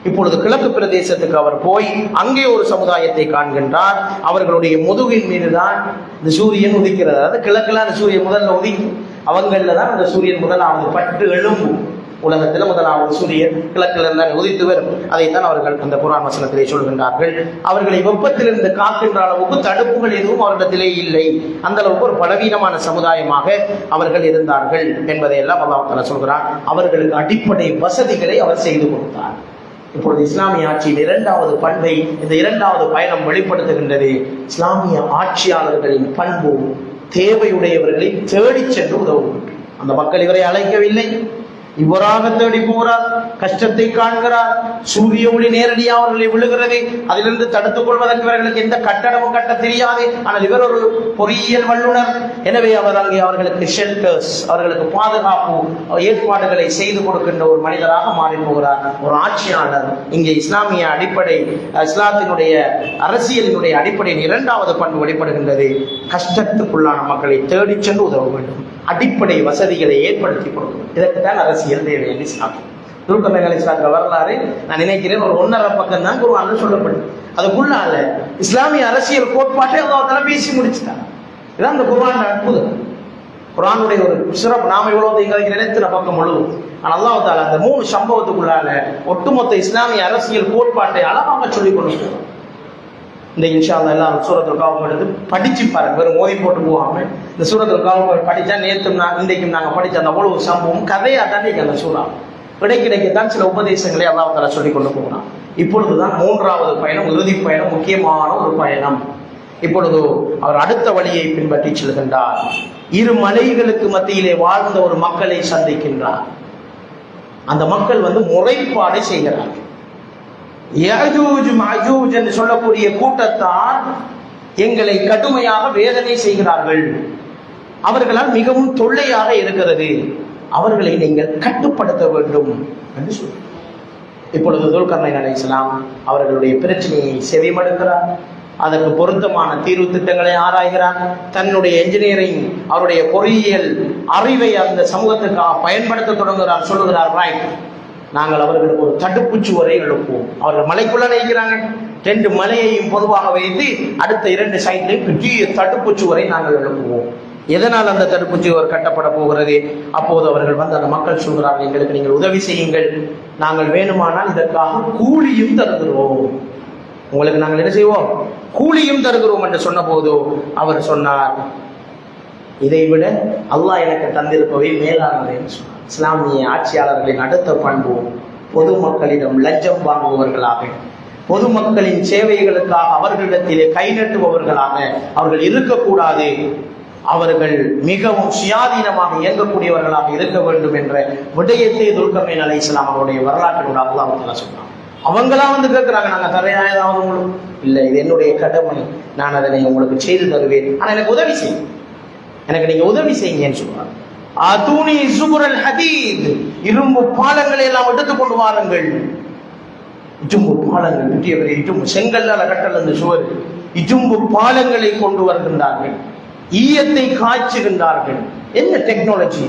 Speaker 1: இப்பொழுது கிழக்கு பிரதேசத்துக்கு அவர் போய் அங்கே ஒரு சமுதாயத்தை காண்கின்றார். அவர்களுடைய முதுகின் மீதுதான் இந்த சூரியன் உதிக்கிறது. அதாவது கிழக்குல அந்த சூரியன் முதல்ல உதிக்கும், அவங்கள தான் அந்த சூரியன் முதலாவது பட்டு எழும்பும். உலகத்தில் முதலாவது சூரியன் கிழக்கில் இருந்தால் உதித்து வரும். அதைத்தான் அவர்கள் அந்த குர்ஆன் வசனத்திலே சொல்கின்றார்கள். அவர்களை வெப்பத்திலிருந்து காக்கின்ற அளவுக்கு தடுப்புகள் எதுவும் அவர்களிடத்திலே இல்லை. அந்த அளவுக்கு ஒரு பலவீனமான சமுதாயமாக அவர்கள் இருந்தார்கள் என்பதை எல்லாம் அல்லாஹ் தஆலா சொல்கிறார். அவர்களுக்கு அடிப்படை வசதிகளை அவர் செய்து கொடுத்தார். இப்பொழுது இஸ்லாமிய ஆட்சியின் இரண்டாவது பண்பை இந்த இரண்டாவது பயணம் வெளிப்படுத்துகின்றது. இஸ்லாமிய ஆட்சியாளர்களின் பண்பு தேவையுடையவர்களை தேடி சென்று உதவும். அந்த மக்கள் இவரை அழைக்கவில்லை, இவராக தேடி போகிறார், கஷ்டத்தை காண்கிறார், சூரிய ஒளி நேரடியாக அவர்களை விழுகிறது, அதிலிருந்து தடுத்துக் கொள்வதற்கு இவர்களுக்கு எந்த கட்டடமும் கட்ட தெரியாது. ஆனால் இவர் ஒரு பொறியியல் வல்லுநர். எனவே அவர் அங்கே அவர்களுக்கு ஷெல்டர்ஸ், அவர்களுக்கு பாதுகாப்பு ஏற்பாடுகளை செய்து கொடுக்கின்ற ஒரு மனிதராக மாறி போகிறார், ஒரு ஆட்சியாளர். இங்கே இஸ்லாமிய அடிப்படை, இஸ்லாத்தினுடைய அரசியலினுடைய அடிப்படையின் இரண்டாவது பண்பு வெளிப்படுகின்றது. கஷ்டத்துக்குள்ளான மக்களை தேடி சென்று உதவ வேண்டும், அடிப்படை வசதிகளை ஏற்படுத்தி கொடுக்கும். இதற்கு தான் அரசியல் தேவை என்று இஸ்லாம். துல்கர்னைன் அலைஹிஸ்ஸலாம் வரலாறு நான் நினைக்கிறேன் ஒரு 1.5 பக்கம் தான் குர்ஆன்ல சொல்லப்படும். அதுக்குள்ளால இஸ்லாமிய அரசியல் கோட்பாட்டை அல்லாஹ் தஆலா பேசி முடிச்சிட்டார். இதான் இந்த குர்ஆன் அற்புதம், குர்ஆனுடைய ஒரு சிறப்பு. நாம இவ்வளவு இங்க நினைத்து பக்கம் முழுவதும், ஆனால் அல்லாஹ் தஆலா அந்த 3 சம்பவத்துக்குள்ளால ஒட்டுமொத்த இஸ்லாமிய அரசியல் கோட்பாட்டை அழகாக சொல்லிக் கொடுக்கிறார். இந்த இன்ஷா அல்லாஹ் எல்லாரும் சூரத்துல் கஹஃப் எடுத்து படிச்சு பாருங்க, வெறும் ஓதி போட்டு போகாம இந்த சூரத்துல் கஹஃப் படிச்சா நேற்றும் இன்றைக்கும் நாங்கள் படித்த அந்த அவ்வளவு சம்பவம் கதையா தான் அந்த சூறா. இடைக்கிடைக்குத்தான் சில உபதேசங்களை அல்லாஹ் தஆலா சொல்லி கொண்டு போகலாம். இப்பொழுதுதான் 3வது பயணம், இறுதி பயணம், முக்கியமான ஒரு பயணம். இப்பொழுது அவர் அடுத்த வழியை பின்பற்றி செல்கின்றார். 2 மலைகளுக்கு மத்தியிலே வாழ்ந்த ஒரு மக்களை சந்திக்கின்றார். அந்த மக்கள் முறைப்பாடை செய்கிறார்கள். யஜூஜ் மஜூஜ் என்று சொல்லக்கூடிய கூட்டத்தார் எங்களை கடுமையாக வேதனை செய்கிறார்கள், அவர்களால் மிகவும் தொல்லையாக இருக்கிறது, அவர்களை நீங்கள் கட்டுப்படுத்த வேண்டும் என்று சொல்றார். இப்பொழுது துல்கர்னைன் அலைஹிஸ்ஸலாம் அவர்களுடைய பிரச்சனையை செவிமடுக்கிறார், அதற்கு பொருத்தமான தீர்வு திட்டங்களை ஆராய்கிறார். தன்னுடைய என்ஜினியரிங், அவருடைய பொறியியல் அறிவை அந்த சமூகத்துக்காக பயன்படுத்த தொடங்குகிறார். சொல்லுகிறார், ரைட், நாங்கள் அவர்களுக்கு ஒரு தடுப்பு சுவரை எழுப்புவோம். அவர்கள் மலைக்குள்ள நினைக்கிறாங்க, 2 மலையையும் பொதுவாக வைத்து அடுத்த 2 சைட்லையும் பெரிய தடுப்பு சுவரை நாங்கள் எழுப்புவோம். எதனால் அந்த தடுப்பு சுவர் கட்டப்பட போகிறது? அப்போது அவர்கள் வந்து அந்த மக்கள் சொல்கிறார்கள், எங்களுக்கு நீங்கள் உதவி செய்யுங்கள், நாங்கள் வேணுமானால் இதற்காக கூலியும் தருகிறோம், உங்களுக்கு நாங்கள் என்ன செய்வோம், கூலியும் தருகிறோம் என்று சொன்ன போது அவர் சொன்னார், இதை விட அல்லாஹ் எனக்கு தந்திருப்பவை மேலானது என்று சொன்னார். இஸ்லாமிய ஆட்சியாளர்களின் அடுத்த பண்பு பொதுமக்களிடம் லஞ்சம் வாங்குபவர்களாக, பொதுமக்களின் சேவைகளுக்காக அவர்களிடத்திலே கை நட்டுபவர்களாக அவர்கள் இருக்கக்கூடாது. அவர்கள் மிகவும் சுயாதீனமாக இயங்கக்கூடியவர்களாக இருக்க வேண்டும் என்ற விடயத்தை துல்கர்னைன் அலைஹிஸ்ஸலாம் அவருடைய வரலாற்றினோட அல்லாஹ் தஆலா சொன்னார். அவங்களா வந்து கேட்கிறாங்க, நாங்க தரையா ஏதாவது உங்களுக்கு இல்லை, இது என்னுடைய கடமை, நான் அதனை உங்களுக்கு செய்து தருவேன், ஆனா எனக்கு உதவி செய்யும், எனக்கு நீங்க உதவி செய்யுங்கன்னு சொல்றாங்க. ஆதூனி ஸுபுரல் ஹதீத், இரும்பு பாலங்களை எல்லாம் எடுத்துக் கொண்டு வாருங்கள். இஜும்பு பாலங்கள், பெரிய பெரிய இஜும்பு செங்கல்லால கட்டல் அந்த சுவர், இஜும்பு பாலங்களை கொண்டு வருகின்றார்கள், ஈயத்தை காய்ச்சுகின்றார்கள். என்ன டெக்னாலஜி!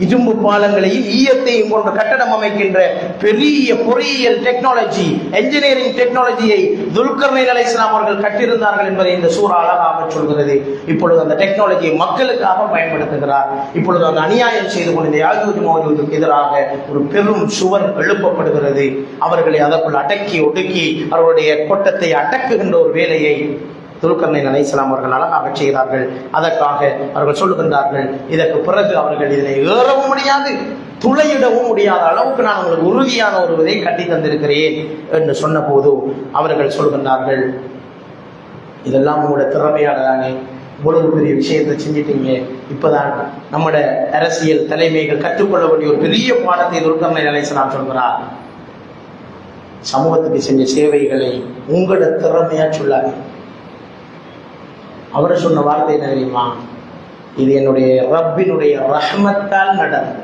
Speaker 1: இரும்பு பாலங்களையும் ஈயத்தையும் கொண்டு கட்டடம் அமைக்கின்ற பெரிய பொறியியல் டெக்னாலஜி, என்ஜினியரிங் டெக்னாலஜியை துல்கர்னைன் அலைஹிஸ்ஸலாம் அவர்கள் கட்டியிருந்தார்கள் என்பதை இந்த சூரா அழகாக சொல்கிறது. இப்பொழுது அந்த டெக்னாலஜியை மக்களுக்காக பயன்படுத்துகிறார். இப்பொழுது அந்த அநியாயம் செய்து கொண்ட யாஜூஜ் மாஜூஜுக்கு எதிராக ஒரு பெரும் சுவர் எழுப்பப்படுகிறது. அவர்களை அதற்குள் அடக்கி ஒடுக்கி அவர்களுடைய கொட்டத்தை அடக்குகின்ற ஒரு வேலையை துல்கர்னைன் அலைஹிஸ்ஸலாம் அவர்கள் அழகாக செய்கிறார்கள். அதற்காக அவர்கள் சொல்லுகின்றார்கள், இதற்கு பிறகு அவர்கள் இதனை ஏறவும் முடியாது, துளையிடவும் முடியாத அளவுக்கு நான் உங்களுக்கு உறுதியான ஒரு விதை கட்டி தந்திருக்கிறேன் என்று சொன்ன போது அவர்கள் சொல்கின்றார்கள், இதெல்லாம் உங்களோட திறமையாளதானே, இவ்வளவு பெரிய விஷயத்தை செஞ்சிட்டீங்க, இப்பதான் நம்மட அரசியல் தலைமைகள் கற்றுக்கொள்ள வேண்டிய ஒரு பெரிய பாடத்தை துல்கர்னைன் அலைஹிஸ்ஸலாம் சொல்கிறார். சமூகத்துக்கு செஞ்ச சேவைகளை உங்களோட திறமையா சொல்லாது. அவர் சொன்ன வார்த்தை என்ன தெரியுமா? இது என்னுடைய ரப்பினுடைய ரஹ்மத்தால் நடந்தது.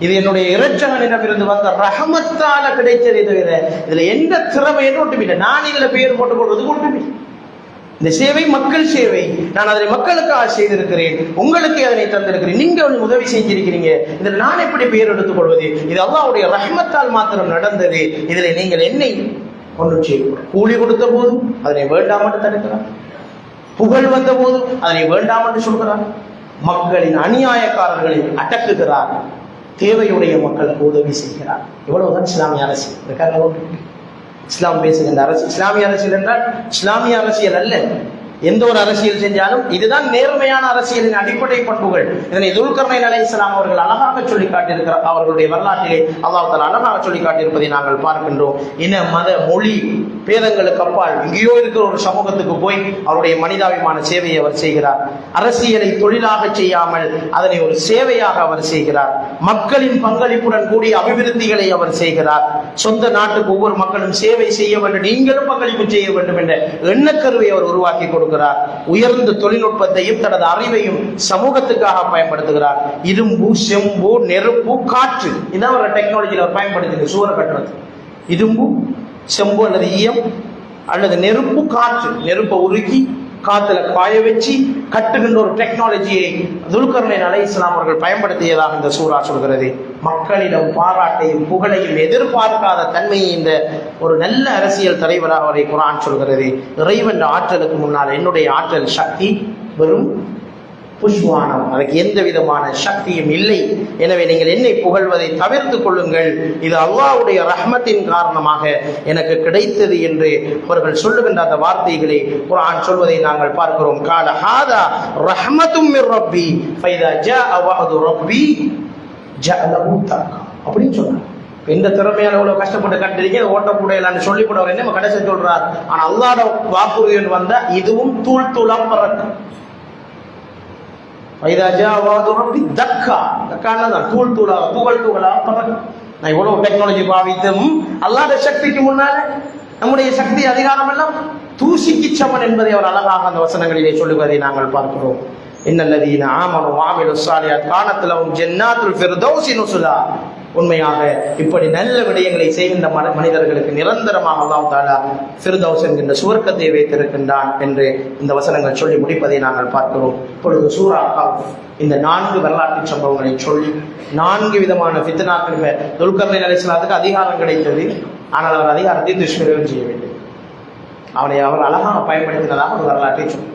Speaker 1: இது என்னுடைய இரட்சகனிடம் இருந்து வந்த ரஹமத்தால கிடைச்சதை தவிர இதுல எந்த திறமை என்று ஒன்றுமில்லை. நான் இதுல பெயர் போட்டுக் கொள்வது ஒன்றுமில்லை. இந்த சேவை மக்கள் சேவை, நான் அதனை மக்களுக்காக செய்திருக்கிறேன், உங்களுக்கு அதனை தந்திருக்கிறேன், நீங்க உதவி செஞ்சிருக்கிறீங்க, இதில் நான் எப்படி பெயர் எடுத்துக் கொள்வது? இது அல்லாஹ்வுடைய ரஹ்மத்தால் மாத்திரம் நடந்தது. இதில் நீங்கள் என்னை ஒன்றும் செய்யக்கூடாது. கூலி கொடுத்த போது அதனை வேண்டாம் என்று தடுக்கிறார், புகழ் வந்த போது அதனை வேண்டாம் என்று சொல்கிறார், மக்களின் அநியாயக்காரர்களை அடக்குகிறார், தேவையுடைய மக்களுக்கு உதவி செய்கிறார். இவ்வளவுதான் இஸ்லாமிய அரசியல். இஸ்லாம் பேசுகின்ற அரசியல் இஸ்லாமிய அரசியல் என்றால் இஸ்லாமிய அரசியல் அல்ல. எந்த ஒரு அரசியல் செஞ்சாலும் இதுதான் நேர்மையான அரசியலின் அடிப்படை பண்புகள். இதனை துல்கர்னைன் அலைஹிஸ்ஸலாம் அவர்கள் அழகாக சொல்லி காட்டியிருக்கிறார். அவர்களுடைய வரலாற்றிலே அல்லாஹ் தஆலா அழகாக சொல்லி காட்டியிருப்பதை நாங்கள் பார்க்கின்றோம். இன மத மொழி பேதங்களுக்கு அப்பால் எங்கேயோ இருக்கிற ஒரு சமூகத்துக்கு போய் அவருடைய மனிதாபிமான சேவையை அவர் செய்கிறார். அரசியலை தொழிலாக செய்யாமல் அதனை ஒரு சேவையாக அவர் செய்கிறார். மக்களின் பங்களிப்புடன் கூடிய அபிவிருத்திகளை அவர் செய்கிறார். சொந்த நாட்டுக்கு ஒவ்வொரு மக்களும் சேவை செய்ய வேண்டும், நீங்களும் பங்களிப்பு செய்ய வேண்டும் என்ற எண்ணக்கருவை அவர் உருவாக்கி கொடுக்கிறார். உயர்ந்த தொழில்நுட்பத்தையும் தனது அறிவையும் சமூகத்துக்காக பயன்படுத்துகிறார். இரும்பு, செம்பு, நெருப்பு, காற்று, இதான் ஒரு டெக்னாலஜியில் அவர் பயன்படுத்தி சுவரை கட்டுறது. இரும்பு, செம்பு அல்லது ஈயம் அல்லது நெருப்பு, காற்று, நெருப்பை உருக்கி காத்துல காய வச்சு கட்டுகின்ற ஒரு டெக்னாலஜியை துல்கர்னைன் அலைஹிஸ்ஸலாம் அவர்கள் பயன்படுத்தியதாக இந்த சூரா சொல்கிறது. மக்களிடம் பாராட்டையும் புகழையும் எதிர்பார்க்காத தன்மையை இந்த ஒரு நல்ல அரசியல் தலைவராக அவரை குர்ஆன் சொல்கிறது. இறைவன் ஆற்றலுக்கு முன்னால் என்னுடைய ஆற்றல் சக்தி வெறும் புஷ்வானம், அதுக்கு எந்த விதமான சக்தியும் இல்லை. எனவே நீங்கள் என்னை புகழ்வதை தவிர்த்து கொள்ளுங்கள், இது அல்லாஹ்வுடைய ரஹ்மத்தின் காரணமாக எனக்கு கிடைத்தது என்று அவர்கள் சொல்லுகின்ற அந்த வார்த்தைகளை குர்ஆன் சொல்வதை நாங்கள் பார்க்கிறோம். கால ஹாதா ரஹ்மத்தும் மிர் ரப்பி ஃபைதா ஜாஅ வஅது ரப்பி ஜஅலஹு தக்கா அப்படின்னு சொன்னார். எந்த திறமையால எவ்வளவு கஷ்டப்பட்டு கட்டிருக்கீங்க, ஓட்ட கூடையலான்னு சொல்லி கூட அவர் என்ன கடைசி சொல்றார், ஆனா அல்லாஹ்வோட வாக்குறுதி வந்தா இதுவும் தூள் தூளா பறக்கும். தூள் தூளா துகள் தூளா பறக்கும். நான் இவ்வளவு டெக்னாலஜி பாவித்தும் அல்லாஹ்வுடைய சக்திக்கு முன்னால நம்முடைய சக்தி அதிகாரம் எல்லாம் தூசிக்கு சமன் என்பதை அவர் அழகாக அந்த வசனங்களிலே சொல்லுவதை நாங்கள் பார்க்கிறோம். இன்னல்லதீன ஆமனு வஅமிலுஸ் ஸாலிஹாத் கானத் லஹும் ஜன்னாத்துல் ஃபிர்தௌஸி நுஸுலா. உண்மையாக இப்படி நல்ல விடயங்களை செய்கின்ற மனிதர்களுக்கு நிரந்தரமாக அல்லாஹ் தஆலா ஃபிர்தௌஸ் என்கின்ற சுவர்க்கத்தை வைத்திருக்கின்றான் என்று இந்த வசனங்கள் சொல்லி முடிப்பதை நாங்கள் பார்க்கிறோம். இப்பொழுது சூரா கஹ்ஃப் இந்த 4 வரலாற்று சம்பவங்களை சொல்லி 4 விதமான ஃபித்னாக்கள். துல்கர்னைன் அலைஹிஸ்ஸலாத்துக்கு அதிகாரம் கிடைத்தது, ஆனால் அவர் அதிகாரத்தை துஷ்பிரயோகம் செய்யவில்லை. அவர் அழகாக பயன்படுத்தினதாக ஒரு வரலாற்றை சொல்லி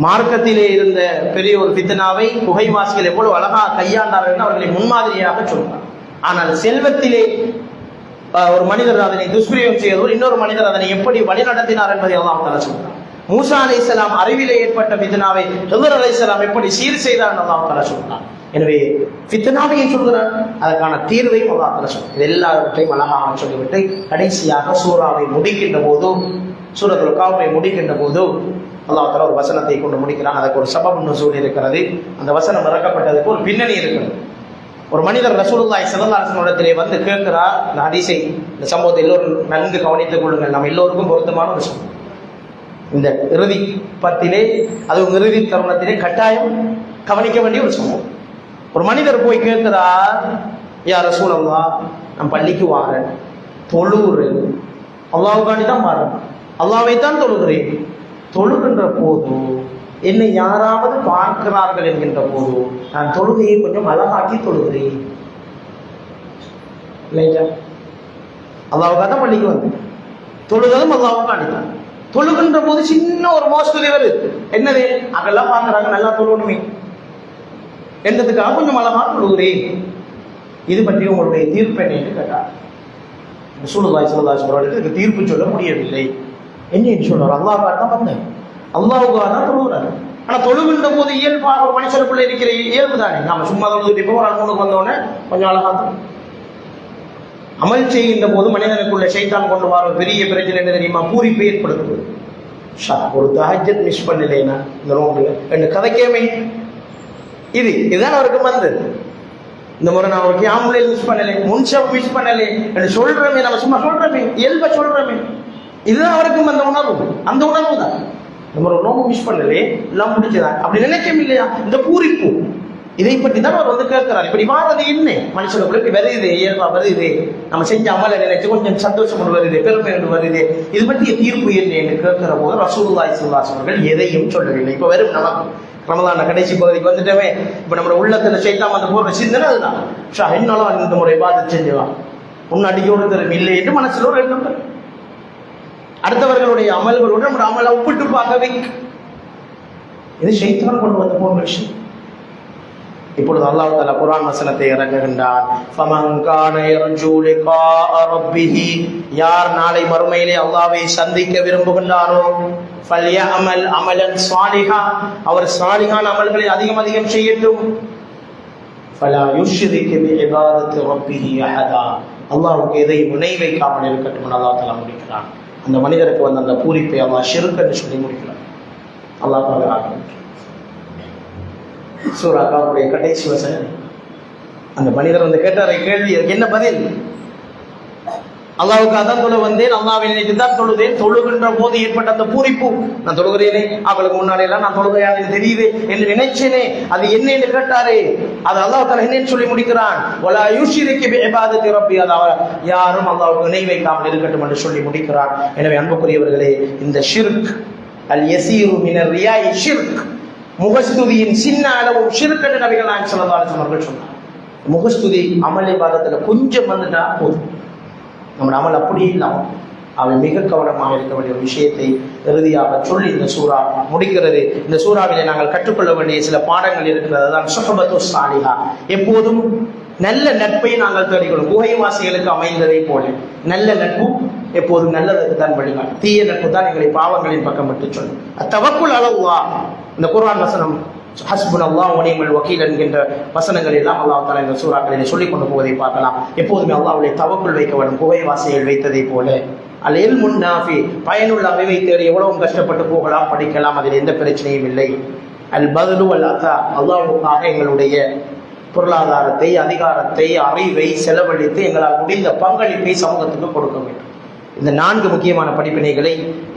Speaker 1: மார்க்கத்திலே இருந்த பெரிய ஒரு ஃபித்னாவை குகைவாசிகள் எவ்வளவு அழகாக கையாண்டார்கள் என்று அவர்களை முன்மாதிரியாக சொன்னார். ஆனால் செல்வத்திலே ஒரு மனிதர் அதனை துஷ்பிரயோகம் செய்தவர், இன்னொரு மனிதர் அதனை எப்படி வழிநடத்தினார் என்பதை அல்லாஹ் தஆலா சொல்றார். மூசா அலைஹிஸ்ஸலாம் அறிவிலே ஏற்பட்ட ஃபித்னாவை ஹிதர் அலைஹிஸ்ஸலாம் எப்படி சீர் செய்தார் என்று அல்லாஹ் தஆலா சொல்றார். எனவே ஃபித்னாவையும் சொல்கிறார், அதற்கான தீர்வையும் அல்லாஹ் தஆலா சொல்றார். இது எல்லாவற்றையும் அழகாக சொல்லிவிட்டு கடைசியாக சூராவை முடிக்கின்ற போது, சூரத்துல் கஹ்ஃபை முடிக்கின்ற போது அல்லாஹ் தஆலா ஒரு வசனத்தை கொண்டு முடிக்கிறான். அதற்கு ஒரு சபபு நுஸூல் இருக்கிறது. அந்த வசனம் இறக்கப்பட்டதுக்கு ஒரு பின்னணி இருக்கிறது. ஒரு மனிதர் ரசூலுல்லாஹி ஸல்லல்லாஹு அலைஹி வஸல்லம் இடத்திலே வந்து கேட்கிறார். இந்த ஹதீஸை, இந்த சம்பவத்தை எல்லோரும் நன்கு கவனித்துக் கொள்ளுங்கள். நம்ம எல்லோருக்கும் பொருத்தமான ஒரு விஷயம். இந்த இறுதி பத்திலே, அதுவும் இறுதி தருணத்திலே கட்டாயம் கவனிக்க வேண்டிய ஒரு சம்பவம். ஒரு மனிதர் போய் கேட்கிறார், யா ரசூலல்லாஹ், நான் பள்ளிக்கு வாரேன், தொழுகிறேன், அல்லாஹ்வுக்காண்டி தான் வாரேன், அல்லாஹ்வை தான் தொழுகிறேன். தொழுகின்ற போது என்னை யாராவது பார்க்கிறார்கள் என்கின்ற போது நான் தொழுகையை கொஞ்சம் அழகாக்கி தொழுகிறேன். இல்லையா? அல்லாஹ்வுக்காக தான் பள்ளிக்கு வந்தேன், தொழுகிறதும் அல்லாஹ்வுக்காண்டி தான். தொழுகின்ற போது சின்ன ஒரு மோசடி வருது. என்னது? அங்கெல்லாம் பார்க்கறாங்க, நல்லா தொழுகணுமே என்றதுக்காக கொஞ்சம் அழகா தொழுகிறேன். இது பற்றி உங்களுடைய தீர்ப்பு என்ன என்று கேட்டார். ரசூலுல்லாஹி ஸல்லல்லாஹு அலைஹி வஸல்லம் இதுக்கு தீர்ப்பு சொல்ல முடியவில்லை. என்ன சொல்றார்? அல்லாஹ்வுக்காக தான் வந்தேன், அல்லாஹ்வுக்காக தான் தொழுகிறார். ஆனா தொழுகின்ற போது இயல்பாக ஒரு மனுஷனுக்குள்ள இருக்கிற இயல்பு தானே. நாம சும்மா தொழுதுட்டு இப்போ ஒரு அனுமனுக்கு வந்தோடனே கொஞ்சம் அழகா அமல் செய்கின்ற போது மனிதனுக்குள்ள ஷைத்தான் கொண்டு வர பெரிய பிரச்சனை என்ன தெரியுமா? பூரிப்பை ஏற்படுத்துவது. ஒரு தஹஜ்ஜத் மிஸ் பண்ணலைன்னா இந்த நோம்புல ரெண்டு கதைக்கேமே, இதுதான் அவருக்கு வந்தது. இந்த முறை நான் ஒரு கியாமுல் மிஸ் பண்ணலை, முன்ஷப் மிஸ் பண்ணலை என்று சொல்றமே, நம்ம சும்மா சொல்றமே, இயல்பை சொல்றமே, இதுதான் அவருக்கும் அந்த உணர்வு. அந்த உணர்வு தான் நம்ம ஒரு நோம்பு மிஸ் பண்ணலே எல்லாம் முடிச்சுதான் அப்படி நினைக்கும் இல்லையா? இந்த பூரிப்பு, இதை பற்றி தான் அவர் வந்து கேட்கிறார். இப்படி வாரது என்ன மனுஷனுக்குள்ள இப்படி வருது, இயல்பா வருது, நம்ம செஞ்ச அமலை நினைச்சு கொஞ்சம் சந்தோஷம் கொண்டு வருது, பெருமை கொண்டு வருது, இது பற்றிய தீர்ப்பு என்ன என்று கேட்கிற போது ரசூலுல்லாஹி ஸல்லல்லாஹு அலைஹி வஸல்லம் அவர்கள் எதையும் சொல்லவில்லை. இப்போ வெறும் நமக்கு ரமலான கடைசி பகுதிக்கு வந்துட்டவே, இப்போ நம்ம உள்ளத்துல ஷைத்தான் வந்து போற சிந்தனை அதுதான். என்னாலும் இந்த முறை பார்த்து செஞ்சுவான், முன்னாடியோடு திறமை இல்லை என்று மனசுல ஒரு எண்ணம். அடுத்தவர்களுடைய அமல்களோடு நம்ம அமலை ஒப்பிட்டு பார்க்கவே, இது ஷைத்தான் கொண்டு வந்த போன்ற விஷயம். இப்பொழுது அல்லாஹ் தஆலா குர்ஆன் வசனத்தை இறக்குகின்றான். ஃபமன் கான யர்ஜூ லிகாஅ ரப்பிஹி, யார் நாளை மறுமையிலே அல்லாஹ்வை சந்திக்க விரும்புகின்றாரோ, ஃபல்யஅமல் அமலன் ஸாலிஹா, அவர் ஸாலிஹான அமல்களை அதிகம் அதிகம் செய்யட்டும். ஃபலா யுஷ்ரிக் பிஇபாதத்தி ரப்பிஹி அஹதா, அல்லாஹ்வுக்கு எதை இணை வைக்காமல் இருக்கட்டும் என்று அல்லாஹ் தஆலா முடிக்கிறான். அந்த மனிதருக்கு வந்து அந்த பூரிப்பை அல்லாஹ் ஷிர்க் என்று சொல்லி முடிக்கிறான். அல்லாஹ் பாதுகாக்கட்டும். சூரா கஹ்ஃபுடைய கடைசி வசனம், அந்த மனிதர் வந்து கேட்டாரை கேள்வி, அதுக்கு என்ன பதில்? அல்லாஹ்வுக்காக தான் தொழ வந்தேன், அல்லாஹ்வை நினைத்து தான் தொழுதேன், தொழுகின்ற போது ஏற்பட்ட அந்த பூரிப்பு, நான் தொழுகிறேனே, அவளுக்கு முன்னாடி எல்லாம் நான் தொழுகையாக தெரியுது என்று நினைச்சேனே, அது என்ன என்று கேட்டாரே, அது அல்லாஹ் தஆலா என்னன்னு சொல்லி முடிக்கிறான். வலா யுஷ்ரிக் பிஇபாதத்தி ரப்பி, அதாவது யாரும் அல்லாஹ்வுக்கு இணை வைக்காமல் இருக்கட்டும் என்று சொல்லி முடிக்கிறான். எனவே அன்புக்குரியவர்களே, இந்த ஷிர்க் அல் யஸீரு மினர் ரியாஇ ஷிர்க், முகஸ்துதியின் சின்ன அளவும் ஷிர்க் என்று நபிகள் நாயகம் ஸல்லல்லாஹு அலைஹி வஸல்லம் அவர்கள் சொன்னார். முகஸ்துதி அமல் இபாதத்துல கொஞ்சம் வந்துட்டா போதும், நம்ம அமல் அப்படி இல்லாமல் அவை மிக கவனமாக இருக்க வேண்டிய ஒரு விஷயத்தை இறுதியாக சொல்லி இந்த சூரா முடிக்கிறது. இந்த சூறாவிலே நாங்கள் கற்றுக்கொள்ள வேண்டிய சில பாடங்கள் இருக்கிறது. அதுதான் சுஹபத்து ஸாலிஹா, எப்போதும் நல்ல நட்பை நாங்கள் தேடிக்கொள்ளும். குகைவாசிகளுக்கு அமைந்ததை போல நல்ல நட்பு எப்போதும் நல்லதற்கு தான் வழிகாட்டும், தீய நட்பு தான் எங்களை பாவங்களின் பக்கம் விட்டு சொல்லும். தவக்குல் அலல்லாஹ், இந்த குர்ஆன் வசனம் ஹஸ்புனல்லாஹ் வ நிஅமல் வக்கீல் என்கின்ற வசனங்கள் எல்லாம் அல்லாஹ் தஆலா இந்த சூறாக்களிலே சொல்லிக் கொண்டு போவதை பார்க்கலாம். எப்போதுமே அல்லாஹ்வுடைய தவக்குல் வைக்க வேண்டும். குகைவாசிகள் வைத்ததை போல அல் இல்முன் நாஃபி, பயனுள்ள அறிவை தேடி எவ்வளவு கஷ்டப்பட்டு போகலாம், படிக்கலாம், அதில் எந்த பிரச்சனையும் இல்லை. அல் பத்லு வல் அதா, அல்லாஹ்வுக்காக எங்களுடைய பொருளாதாரத்தை, அதிகாரத்தை, அறிவை செலவழித்து எங்களால் முடிந்த பங்களிப்பை சமூகத்துக்கு கொடுக்க வேண்டும். இந்த 4 முக்கியமான படிப்பினைகளை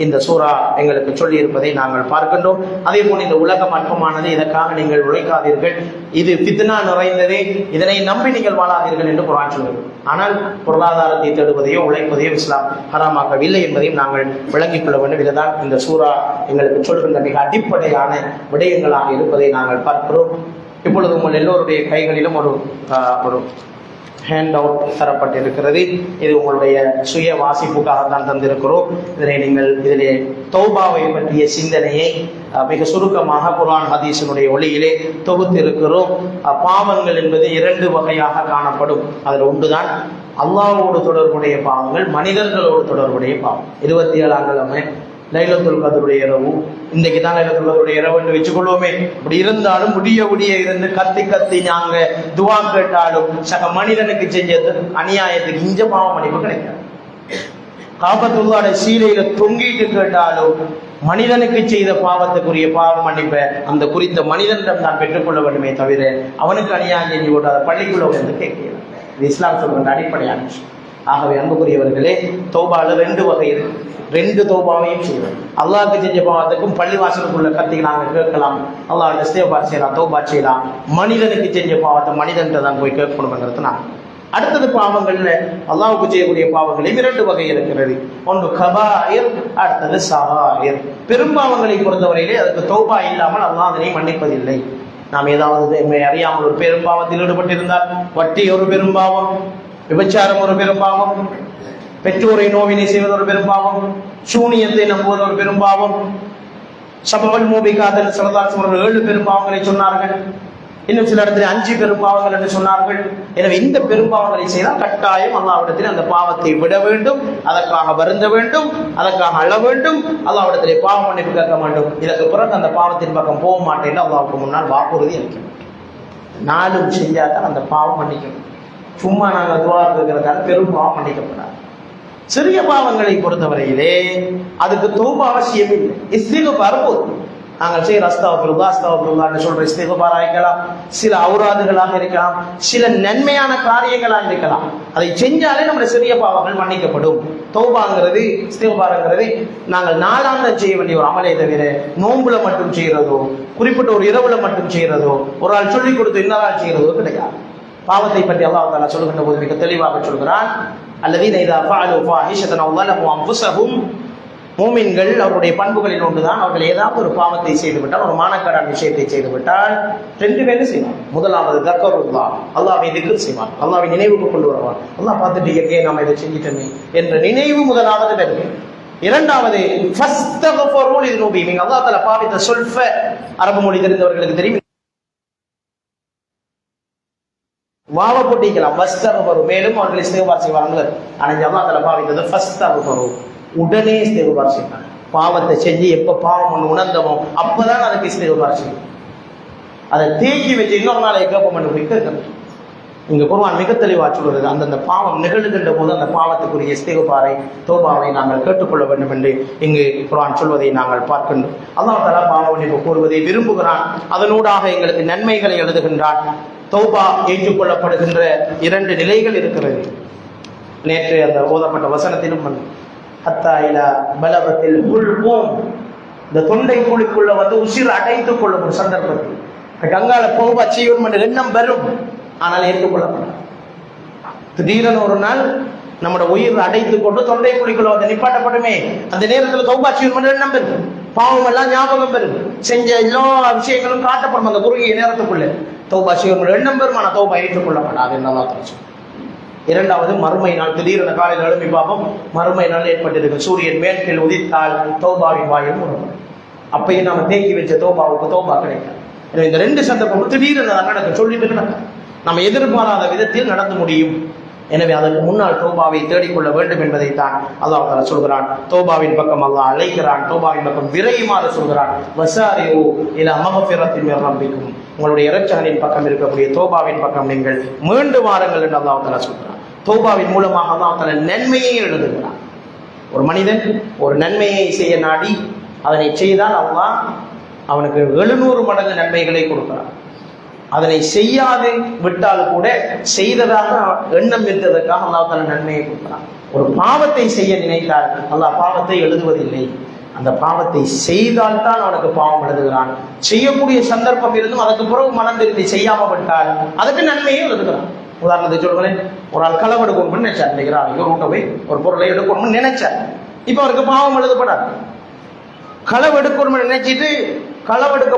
Speaker 1: இந்த சூரா எங்களுக்கு சொல்லி இருப்பதை நாங்கள் பார்க்கின்றோம். அதே போல் இந்த உலகம் அற்பமானது, இதற்காக நீங்கள் உழைக்காதீர்கள், இது ஃபித்னா நிறைந்ததே, இதனை நம்பி நீங்கள் வாழாதீர்கள் என்று குர்ஆன் சொல்கிறது. ஆனால் பொருளாதாரத்தை தேடுவதையோ உழைப்பதையோ இஸ்லாம் ஹராமாக்கவில்லை என்பதையும் நாங்கள் விளங்கிக் கொள்ள வேண்டும். இதுதான் இந்த சூரா எங்களுக்கு சொல்கின்ற மிக அடிப்படையான விடயங்களாக இருப்பதை நாங்கள் பார்க்கிறோம். இப்பொழுது உங்கள் எல்லோருடைய கைகளிலும் ஒரு ஹேண்ட் அவுட் தரப்பட்டிருக்கிறது. இது உங்களுடைய சுய வாசிப்புக்காகத்தான் தந்திருக்கிறோம். இதிலே தௌபாவை பற்றிய சிந்தனையை மிக சுருக்கமாக குர்ஆன் ஹதீஸினுடைய ஒளியிலே தொகுத்து இருக்கிறோம். பாவங்கள் என்பது 2 வகையாக காணப்படும். அதில் ஒன்றுதான் அல்லாஹ்வோடு தொடர்புடைய பாவங்கள், மனிதர்களோடு தொடர்புடைய பாவம். 27ஆம் கிழமை லைலத்துல் கத்ருடைய இரவு, இன்றைக்கு தான் லைலத்துல் கத்ருடைய இரவு என்று வச்சுக்கொள்வோமே. அப்படி இருந்தாலும் முடிய இருந்து கத்தி நாங்க துவா கேட்டாலும் சக மனிதனுக்கு செஞ்சது அநியாயத்துக்கு இஞ்ச பாவ மன்னிப்பு கிடைக்காது. காபத்துல்லாட சீலையில தொங்கிட்டு கேட்டாலும் மனிதனுக்கு செய்த பாவத்துக்குரிய பாவ மன்னிப்பை அந்த குறித்த மனிதனிடம் தான் பெற்றுக்கொள்ள வேண்டுமே தவிர அவனுக்கு அநியாயம் செஞ்சு போட்டு அதை பள்ளிக்குள்ள வந்து கேட்கலாம். இது இஸ்லாம் சொல்கின்ற அடிப்படையான விஷயம். ஆகவே அன்புக்குரியவர்களே, தௌபால 2 வகை இருக்கு. 2 தௌபாவையும் செய்வோம். அல்லாஹ்க்கு செஞ்ச பாவத்துக்கும் பள்ளிவாசலுக்குள்ள கத்தி நாங்கள் கேட்கலாம், அல்லாஹ் இஸ்திக்பார் செய்யலாம், தௌபா செய்யலாம். மனிதனுக்கு செஞ்ச பாவத்தை மனிதன்கிட்ட தான் போய் கேட்கணுங்கிறது நான். அடுத்தது பாவங்கள்ல அல்லாஹ்வுக்கு செய்யக்கூடிய பாவங்களையும் 2 வகை இருக்கிறது. ஒன்று கபாயிர், அடுத்தது சகாயிர். பெரும்பாவங்களை பொறுத்தவரையிலே அதுக்கு தௌபா இல்லாமல் அல்லாஹ் அதனை மன்னிப்பதில்லை. நாம் ஏதாவது அறியாமல் ஒரு பெரும்பாவத்தில் ஈடுபட்டிருந்தால், வட்டி ஒரு பெரும்பாவம், விபச்சாரம் ஒரு பெரும்பாவம், பெற்றோரை நோவினை செய்வது ஒரு பெரும்பாவம், சூனியத்தை நம்புவது ஒரு பெரும்பாவம், சபவல் மூபிகாதல் சரதாசம் 7 பெரும்பாவங்களை சொன்னார்கள். இன்னும் சில இடத்துல 5 பெரும்பாவங்கள் என்று சொன்னார்கள். எனவே இந்த பெரும்பாவங்களை செய்தால் கட்டாயம் அல்லாஹ்விடத்தில் அந்த பாவத்தை விட வேண்டும், அதற்காக வருந்த வேண்டும், அதற்காக அழ வேண்டும், அல்லாஹ்விடத்திலே பாவ மன்னிப்பு கேட்க வேண்டும். இதற்கு பிறகு அந்த பாவத்தின் பக்கம் போக மாட்டேன் அல்லாஹ்வுக்கு முன்னால் வாக்குறுதி அளிக்கணும். 4 செஞ்சாதான் அந்த பாவம் மன்னிக்கணும். சும்மா நாங்கள் துவா இருக்கிறதால பெரும் பாவம் மன்னிக்கப்படாது. சிறிய பாவங்களை பொறுத்தவரையிலே அதுக்கு தௌபா அவசியம் இல்லை. இஸ்திக்பார் போதும். நாங்கள் செய்கிற அஸ்தக்ஃபிருல்லாஹ் சொல்ற இஸ்திக்பாரா இருக்கலாம், சில அவுராதுகளாக இருக்கலாம், சில நன்மையான காரியங்களாக இருக்கலாம். அதை செஞ்சாலே நம்முடைய சிறிய பாவங்கள் மன்னிக்கப்படும். தௌபாங்கிறது, இஸ்திக்பார்ங்கிறது நாங்கள் நாளாந்தம் செய்ய வேண்டிய ஒரு அமலை தவிர நோன்புல மட்டும் செய்யறதோ, குறிப்பிட்ட ஒரு இரவுல மட்டும் செய்யறதோ, ஒரு ஆள் சொல்லிக் கொடுத்து இன்னொரு ஆள் செய்யறதோ கிடையாது. பாவத்தை பற்றி அல்லாஹ் தஆலா சொல்கின்ற போது மிக தெளிவாக சொல்கிறான், அல்லதீன இதா ஃபஅலு ஃபாஹிஷத்தன் அவ் ஸலமு அன்ஃபுஸஹும். மூமின்கள் அவருடைய பண்புகளில் ஒன்றுதான், அவர்கள் ஏதாவது ஒரு பாவத்தை செய்துவிட்டால், ஒரு மானக்கேடான விஷயத்தை செய்துவிட்டால் 2 வேலை செய்வான். முதலாவது தக்கருல்லாஹ், அல்லாஹ்வை திக்ர் செய்வான், அல்லாஹ்வை நினைவுக்கு கொண்டு வருவான். அல்லாஹ் பார்த்துட்டு நாம இதை செஞ்சிட்டோமே என்ற நினைவு முதலாவது வரும். இரண்டாவது ஃபஸ்தக்ஃபிரு லிதுனூபிஹிம். அல்லாஹ் தஆலா பாவித்த சொல்ஃப அரபு மொழி தெரிந்தவர்களுக்கு தெரியும். வாவ போட்டிக்கலாம் வஸ்தக்ஃபிரு, மேலும் அவர்கள் இஸ்திக்பார் செய்வார்கள். ஆனால் அல்லாஹ் தஆலா பாவித்தது ஃபஸ்தக்ஃபிரு, உடனே இஸ்திக்பார் செய்யணும். பாவத்தை செஞ்சு எப்ப பாவம் ஒன்று உணர்ந்தமோ அப்பதான் அதுக்கு இஸ்திக்பார் செய்யும். அதை தேக்கி வச்சு இன்னொரு நாளை கேட்போம் பண்ணி போய் கேட்கணும். இங்க குர்ஆன் மிக தெளிவாக சொல்கிறது, அந்தந்த பாவம் நிகழ்கின்ற போது அந்த பாவத்துக்குரிய இஸ்திக்பாரை, தௌபாவை நாங்கள் கேட்டுக்கொள்ள வேண்டும் என்று இங்கு குர்ஆன் சொல்வதை நாங்கள் பார்க்கின்றோம். அல்லாஹ் தஆலா பாவ மன்னிப்பு கோருவதை விரும்புகிறான், அதனூடாக எங்களுக்கு நன்மைகளை எழுதுகின்றான். தௌபா ஏற்றுக்கொள்ளப்படுகின்ற 2 நிலைகள் இருக்கிறது. நேற்று அந்த ஓதப்பட்ட வசனத்திலும் ஹத்தா இலா பலகத்தில் குல்பூம், இந்த தொண்டை குழிக்குள்ள வந்து உசிர் அடைத்துக் கொள்ளும் ஒரு சந்தர்ப்பத்தில் கங்கால தௌபா செய்யும் என்ற எண்ணம் வரும், ஆனால் ஏற்றுக்கொள்ளப்படும். திடீரென ஒரு நாள் நம்முடைய உயிர் அடைத்துக் கொண்டு தொண்டை குழிக்குள்ள வந்து நிப்பாட்டப்படுமே, அந்த நேரத்தில் தௌபா செய்யும் என்ற எண்ணம் பெறும், பாவம் எல்லாம் ஞாபகம் பெறும், செஞ்ச எல்லா விஷயங்களும் காட்டப்படும். அந்த குறுகிய நேரத்துக்குள்ள தௌபா செய்யும் எண்ணம் பெறும், ஆனால் தௌபா ஏற்றுக்கொள்ளப்படாது என்று அல்லாஹ் சொல்றான். இரண்டாவது மறுமை நாள். திடீரென காலையில் எழுப்பி பார்ப்போம், மறுமை நாள் ஏற்பட்டிருக்கு. சூரியன் மேற்கில் உதித்தால் தௌபாவின் வாயில் மூடப்படும். அப்பயும் நாம தேக்கி வச்ச தௌபாவுக்கு தௌபா கிடைக்காது. எனவே இந்த 2 சந்தர்ப்பம் திடீரென நடக்க சொல்லிட்டு நடக்கும், நம்ம எதிர்பாராத விதத்தில் நடந்து முடியும். எனவே அதற்கு முன்னால் தௌபாவை தேடிக்கொள்ள வேண்டும் என்பதைத்தான் அல்லாஹ் தஆலா சொல்கிறான். தௌபாவின் பக்கம் அல்லாஹ் அழைக்கிறான், தௌபாவின் பக்கம் விரையுமாறு சொல்கிறான். வஸாரிஉ இலா மக்ஃபிரத்தின் மின் ரப்பிக்கும், உங்களுடைய இரட்சகனின் பக்கம் இருக்கக்கூடிய தௌபாவின் பக்கம் நீங்கள் மீண்டு வாருங்கள் என்று அல்லாஹ் தஆலா சொல்கிறான். தௌபாவின் மூலமாக அல்லாஹ் தஆலா நன்மையை எழுதுகிறான். ஒரு மனிதன் ஒரு நன்மையை செய்ய நாடி அதனை செய்தால் அல்லாஹ் அவனுக்கு 700 மடங்கு நன்மைகளை கொடுக்கிறான். அதனை செய்யாது விட்டால் கூட செய்ததாக எண்ணம் இருந்ததற்காக அல்லாஹ் தஆலா நன்மையை கொடுக்கிறான். ஒரு பாவத்தை செய்ய நினைத்தால் அல்லாஹ் பாவத்தை எழுதுவதில்லை. அந்த பாவத்தை செய்தால்தான் அவனுக்கு பாவம் எழுதுகிறான். செய்யக்கூடிய சந்தர்ப்பம் இருந்தும் அதற்கு பிறகு மனம் திரும்பி செய்யாம விட்டால் அதுக்கு நன்மையை எழுதுகிறான். உதாரணத்தை சொல்லுங்களேன், ஒரு ஆள் களவெடுக்கணும்னு நினைச்சார், நினைக்கிறான் ஒரு போய் ஒரு பொருளை எடுக்கணும்னு நினைச்சார், இப்ப அவருக்கு பாவம் எழுதப்படாது. களவெடுக்கணும்னு நினைச்சிட்டு களவெடுக்க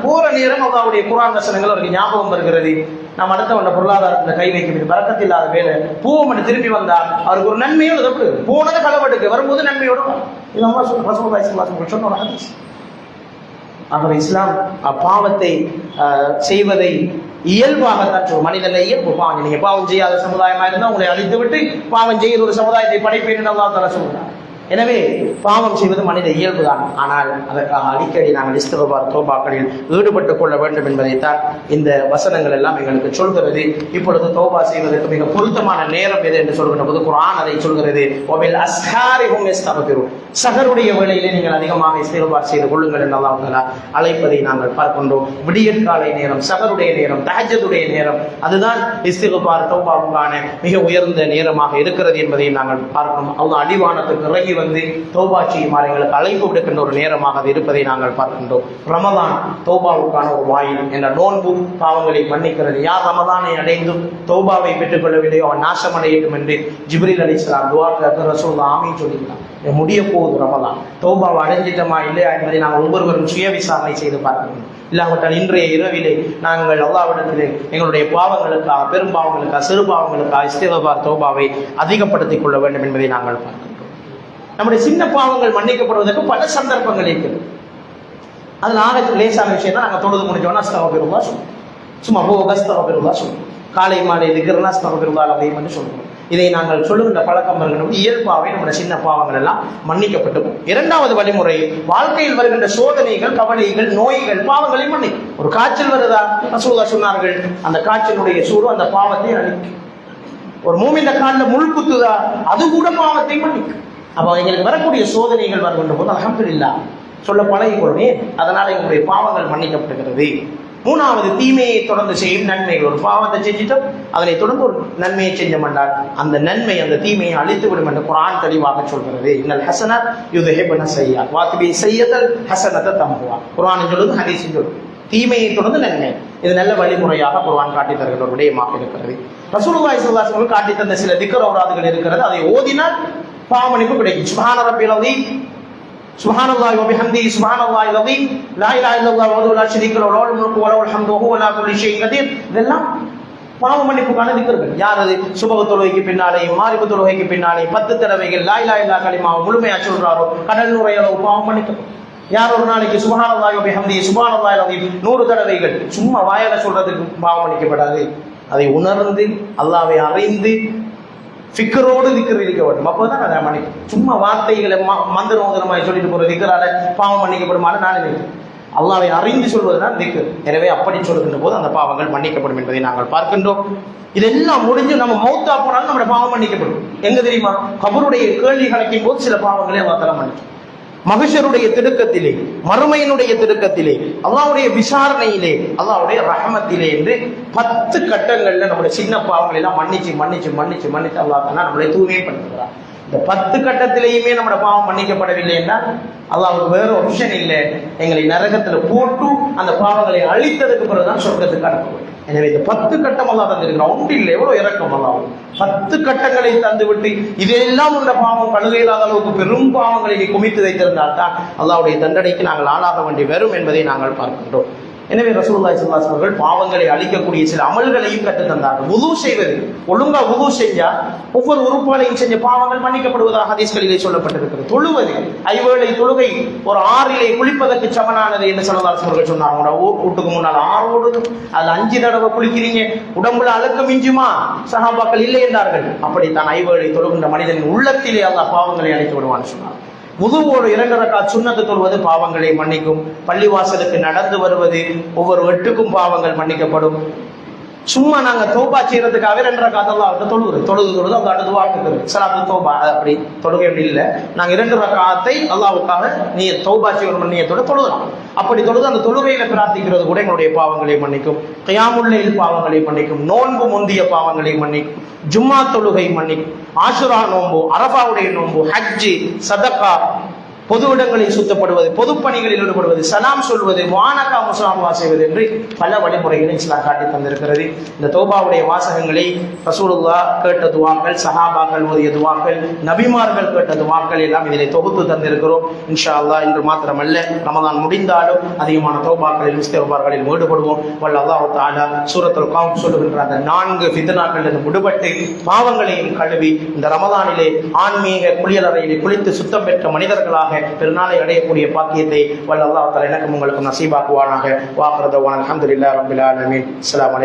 Speaker 1: போற நேரம் அவருடைய குர்ஆன் வசனங்கள் அவருக்கு ஞாபகம் வருகிறது. நாம் அடுத்தவன பொருளாதாரத்தில் கை வைக்க பரக்கத்து இல்லாத வேலை பூவம் திரும்பி வந்தால் அவருக்கு ஒரு நன்மையோடு எழுதப்படுது. போனது களவெடுக்க வரும்போது நன்மையோடு சொன்ன ஹதீஸ். ஆகவே இஸ்லாம் பாவத்தை செய்வதை இயல்பாகத்தான் சொல்லும். மனிதன இயல்பு பாவம். நீங்க பாவம் செய்யாத சமுதாயமா இருந்தால் உங்களை அழித்து விட்டு பாவம் செய்கிற ஒரு சமுதாயத்தை படைப்பேன் அல்லாஹ் தஆலா சொல்றார். எனவே பாவம் செய்வது மனித இயல்புதான். ஆனால் அதற்காக அடிக்கடி நாங்கள் இஸ்திக்ஃபார் தௌபாக்களில் ஈடுபட்டுக் கொள்ள வேண்டும் என்பதைத்தான் இந்த வசனங்கள் எல்லாம் எங்களுக்கு சொல்கிறது. இப்பொழுது தௌபா செய்வதற்கு மிக பொருத்தமான நேரம் எது என்று சொல்கின்ற போது குர்ஆன் அதை சொல்கிறது. வபில் அஸ்ஹாரி ஹும் யஸ்தக்ஃபிரூன். சஹருடைய வேளையிலே நீங்கள் அதிகமாக இஸ்திக்ஃபார் செய்து கொள்ளுங்கள் என்று அல்லாஹ் தஆலா அழைப்பதை நாங்கள் பார்க்கின்றோம். விடியற்காலை நேரம், சஹருடைய நேரம், தஹஜ்ஜுடைய நேரம், அதுதான் இஸ்திக்ஃபார் தௌபாவுக்கான மிக உயர்ந்த நேரமாக இருக்கிறது என்பதை நாங்கள் பார்க்கிறோம். அல்லாஹ் அடிவானத்துக்கு இறங்கி வந்து தௌபா செய்யுமாறு எங்களுக்கு அழைப்பு விடுக்கின்ற ஒரு நேரமாக அது இருப்பதை நாங்கள் பார்க்கின்றோம். ரமதான் தௌபாவுக்கான ஒரு வாயில் என்ற நோன்பு பாவங்களை மன்னிக்கிறது. யார் ரமதானை அடைந்தும் தௌபாவை பெற்றுக் கொள்ளவில்லையோ அவன் நாசமடையட்டும் என்று ஜிப்ரீல் அலைஹிஸ்ஸலாம் துஆ கேட்க ரசூலுல்லாஹ் ஆமீன் சொல்லியிருந்தார். முடிய போகுது ரமதான், தௌபாவை அடைஞ்சிட்டமா இல்லையா என்பதை நாங்கள் ஒவ்வொருவரும் சுய விசாரணை செய்து பார்க்கணும். இல்லாவிட்டால் இன்றைய இரவிலே நாங்கள் அல்லாஹ்விடத்திலே எங்களுடைய பாவங்களுக்காக, பெரும் பாவங்களுக்காக, சிறு பாவங்களுக்காக இஸ்திக்ஃபார் தௌபாவை அதிகப்படுத்திக் கொள்ள வேண்டும் என்பதை நாங்கள் பார்க்கிறோம். நம்முடைய சின்ன பாவங்கள் மன்னிக்கப்படுவதற்கு பல சந்தர்ப்பங்கள் இருக்கிறது. அதில் ஆக லேசான விஷயம் தான் நாங்கள் தொழுது முடிஞ்சோன்னா அஸ்தக்ஃபிருல்லாஹ் சொல்லுவோம். சும்மா அஸ்தக்ஃபிருல்லாஹ் சொல்லுவோம். காலை மாலை திக்ர்னா அஸ்தக்ஃபிருல்லாஹ் அலீம் என்று சொல்லுவோம். இதை நாங்கள் சொல்லுகின்ற பழக்கம் வருகின்ற இயல்பாகவே நம்முடைய சின்ன பாவங்கள் எல்லாம் மன்னிக்கப்பட்டு போகும். இரண்டாவது வழிமுறை, வாழ்க்கையில் வருகின்ற சோதனைகள், கவலைகள், நோய்கள், பாவங்களை மன்னிக்கும். ஒரு காய்ச்சல் வருதா, ரசூலுல்லாஹ் சொன்னார்கள், அந்த காய்ச்சலுடைய சூடு அந்த பாவத்தை அழிக்கும். ஒரு மூமின் காலில் முள் குத்துதா, அது கூட பாவத்தை மன்னிக்கும். அப்போ எங்களுக்கு வரக்கூடிய சோதனைகள் வருகின்ற போது அல்ஹம்துலில்லாஹ் சொல்ல பழகிக்கொள்வேன், அதனால எங்களுடைய பாவங்கள் மன்னிக்கப்படுகிறது. மூணாவது, தீமையை தொடர்ந்து செய்யும் நன்மைகள். ஒரு பாவத்தை செஞ்சிட்டோம், அதனை தொடர்ந்து ஒரு நன்மையை செஞ்சோம்னால் அந்த நன்மை அந்த தீமையை அழித்து விடும் என்று குர்ஆன் தெளிவாக சொல்கிறது. இன்னல் ஹஸனத் யுத்ஹிபுன ஸய்யிஅத் வாத்பி ஸய்யிஅத்தல் ஹஸனத தம்ஹுவா. குர்ஆன் சொல்லுது, ஹதீஸ் சொல்லுது, தீமையை தொடர்ந்து நன்மை. இது நல்ல வழிமுறையாக குர்ஆன் காட்டி தருகிற ஒரு விடயமாக இருக்கிறது. ரசூலுல்லாஹி ஸல்லல்லாஹு அலைஹி வஸல்லம் காட்டி தந்த சில திக்ர் ஔராதுகள் இருக்கிறது. அதை ஓதினால் பாவமன்னிப்பு கிடைக்கும். சுப்ஹான ரப்பில் அஸீம், சுப்ஹானல்லாஹி வ பிஹம்திஹி, சுப்ஹானல்லாஹில் அஸீம், லா இலாஹா இல்லல்லாஹு வஹ்தஹு லா ஷரீக லஹு லஹுல் முல்கு வ லஹுல் ஹம்து வ ஹுவ அலா குல்லி ஷைஇன் கதீர். இதெல்லாம் பாவ மன்னிப்புக்கான திக்ர்கள். யார் அது சுபஹ் தொழுகைக்கு பின்னாலே, மாரிபு தொழுகைக்கு பின்னாலே 10 தடவைகள் லா இலாஹா இல்லல்லாஹ் கலிமாவை முழுமையா சொல்றாரோ கடல் நுரையளவு பாவம் மன்னிக்கப்படும். யார் ஒரு நாளைக்கு சுப்ஹானல்லாஹி வ பிஹம்திஹி, சுப்ஹானல்லாஹில் அஸீம் 100 தடவைகள் சும்மா வாயால சொல்றதுக்கு பாவம் மன்னிக்கப்படாது. அதை உணர்ந்து அல்லாஹ்வை அறிந்து ஃபிக்ரோடு திக்ர் இருக்க வேண்டும். அப்போதான் அதை மன்னிக்கும். சும்மா வார்த்தைகளை மந்திரமாய் சொல்லிட்டு போற திக்ரால பாவம் மன்னிக்கப்படுமாறு நான் நினைக்கிறேன். அல்லாஹ்வை அறிந்து சொல்வதுதான் திக்ர். எனவே அப்படி சொல்கின்ற போது அந்த பாவங்கள் மன்னிக்கப்படும் என்பதை நாங்கள் பார்க்கின்றோம். இதெல்லாம் முடிஞ்சு நம்ம மௌத்தா போனாலும் நம்முடைய பாவம் மன்னிக்கப்படும். எங்க தெரியுமா? கபருடைய கேள்வி கணக்கின் போது சில பாவங்களை அல்லாஹ் தஆலா மன்னிக்கும். மஹ்ஷருடைய திடுக்கத்திலே, மறுமையினுடைய திடுக்கத்திலே, அல்லாஹ்வுடைய விசாரணையிலே, அல்லாஹ்வுடைய ரஹமத்திலே என்று 10 கட்டங்கள்ல நம்முடைய சின்ன பாவங்களை எல்லாம் மன்னிச்சு மன்னிச்சு மன்னிச்சு மன்னிச்சு அல்லாஹ் தஆலா நம்மளை தூய்மைப்படுத்துகிறார். இந்த 10 கட்டத்திலேயுமே நம்முடைய பாவம் மன்னிக்கப்படவில்லை என்றால் அல்லாஹ்வுக்கு வேற ஆப்ஷன் இல்லை, எங்களை நரகத்துல போட்டு அந்த பாவங்களை அழித்ததுக்கு பிறகுதான் சொர்க்கத்துக்கு அனுப்புவோம். எனவே இந்த 10 கட்டம் அல்லாஹ் தந்திருக்கிறான். ஒன்று இல்லை, எவ்வளவு இறக்கம் அல்லாஹ். 10 கட்டங்களை தந்து விட்டு இதெல்லாம் உள்ள பாவம் கழுகையில்லாத அளவுக்கு பெரும் பாவங்களை நீ குமித்து வைத்திருந்தால் தான் அல்லாஹ்வுடைய தண்டனைக்கு நாங்கள் ஆளாக வேண்டி வரும் என்பதை நாங்கள் பார்க்கின்றோம். எனவே ரசூலுல்லாஹி ஸல்லல்லாஹு அலைஹி வஸல்லம் பாவங்களை அழிக்கக்கூடிய சில அமல்களையும் கற்றுத் தந்தார்கள். வுது செய்வது, ஒழுங்கா வுது செஞ்சா ஒவ்வொரு உறுப்புகளையும் செஞ்ச பாவங்கள் மன்னிக்கப்படுவதாக ஹதீஸ்களிலே சொல்லப்பட்டிருக்கிறது. தொழுவது, ஐவேளை தொழுகை ஒரு ஆறிலே குளிப்பதற்கு சமனானது என்று ஸல்லல்லாஹு அலைஹி வஸல்லம் சொன்னாங்க. வீட்டுக்கு முன்னால் ஆறு ஓடுது, அதில் 5 தடவை குளிக்கிறீங்க, உடம்புல அழுக்கம் மிஞ்சுமா? சஹாபாக்கள் இல்லை என்றார்கள். அப்படித்தான் ஐவேளை தொழுகின்ற மனிதனின் உள்ளத்திலே அல்லாஹ் பாவங்களை அழித்து விடுவான்னு சொன்னார். வுதுவோடு 2 ரக்காத் சுன்னத்து தொழுவது பாவங்களை மன்னிக்கும். பள்ளிவாசலுக்கு நடந்து வருவது, ஒவ்வொரு 8க்கும் பாவங்கள் மன்னிக்கப்படும். சும்மா நாங்க தௌபா செய்யறதுக்காக 2 ரக்காத் அல்லாஹ்வுக்கு தொழுது அந்த அடுத்து வாக்குறது ஸலாத்து தௌபா. அப்படி தொழுகை அப்படி இல்லை. நாங்க 2 ரக்காத்தை அல்லாஹ்வுக்காக நீ தௌபா செய்யணும் நியத்தோட தொழுதலாம். அப்படி தொழுது அந்த தொழுகையில பிரார்த்திக்கிறது கூட எங்களுடைய பாவங்களை மன்னிக்கும். கியாமுல்லைல் பாவங்களை மன்னிக்கும். நோன்பு முந்திய பாவங்களை மன்னிக்கும். ஜும்மா தொழுகை மன்னிக்கும். ஆஷுரா நோன்பு, அரபாவுடைய நோன்பு, ஹஜ்ஜி, சதகா, பொது இடங்களில் சுத்தப்படுவது, பொது பணிகளில் ஈடுபடுவது, சலாம் சொல்வது, முஆனகா முஸாஃபா செய்வது என்று பல வழிமுறைகளை இஸ்லாம் காட்டி தந்திருக்கிறது. இந்த தௌபாவுடைய வாசகங்களை ரசூலுல்லாஹ் கேட்ட துஆக்கள், சஹாபாக்கள் ஓதிய துஆக்கள், நபிமார்கள் கேட்ட துஆக்கள் எல்லாம் இதிலே தொகுத்து தந்திருக்கிறோம். இன்ஷா அல்லாஹ் இன்று மாத்திரமல்ல, ரமதான் முடிந்தாலும் அதிகமான தௌபாக்களில் இஸ்திக்ஃபார்களில் ஈடுபடுவோம். வல்ல அல்லாஹ் தஆலா சூரத்துல் கஹஃப் சொல்லுகின்ற அந்த 4 ஃபித்னாக்களிலிருந்து விடுபட்டு பாவங்களையும் கழுவி இந்த ரமதானிலே ஆன்மீக குளியலறையிலே குளித்து சுத்தம் பெற்ற மனிதர்களாக பெருநாளை அடையக்கூடிய பாக்கியத்தை வல்ல அல்லாஹ் தஆலா எனக்கும் உங்களுக்கும் நசீபாக்குவானாக. வ ஆகிரு தஅவானா அல்ஹம்துலில்லாஹி ரப்பில் ஆலமீன். அஸ்ஸலாமு அலைக்கும்.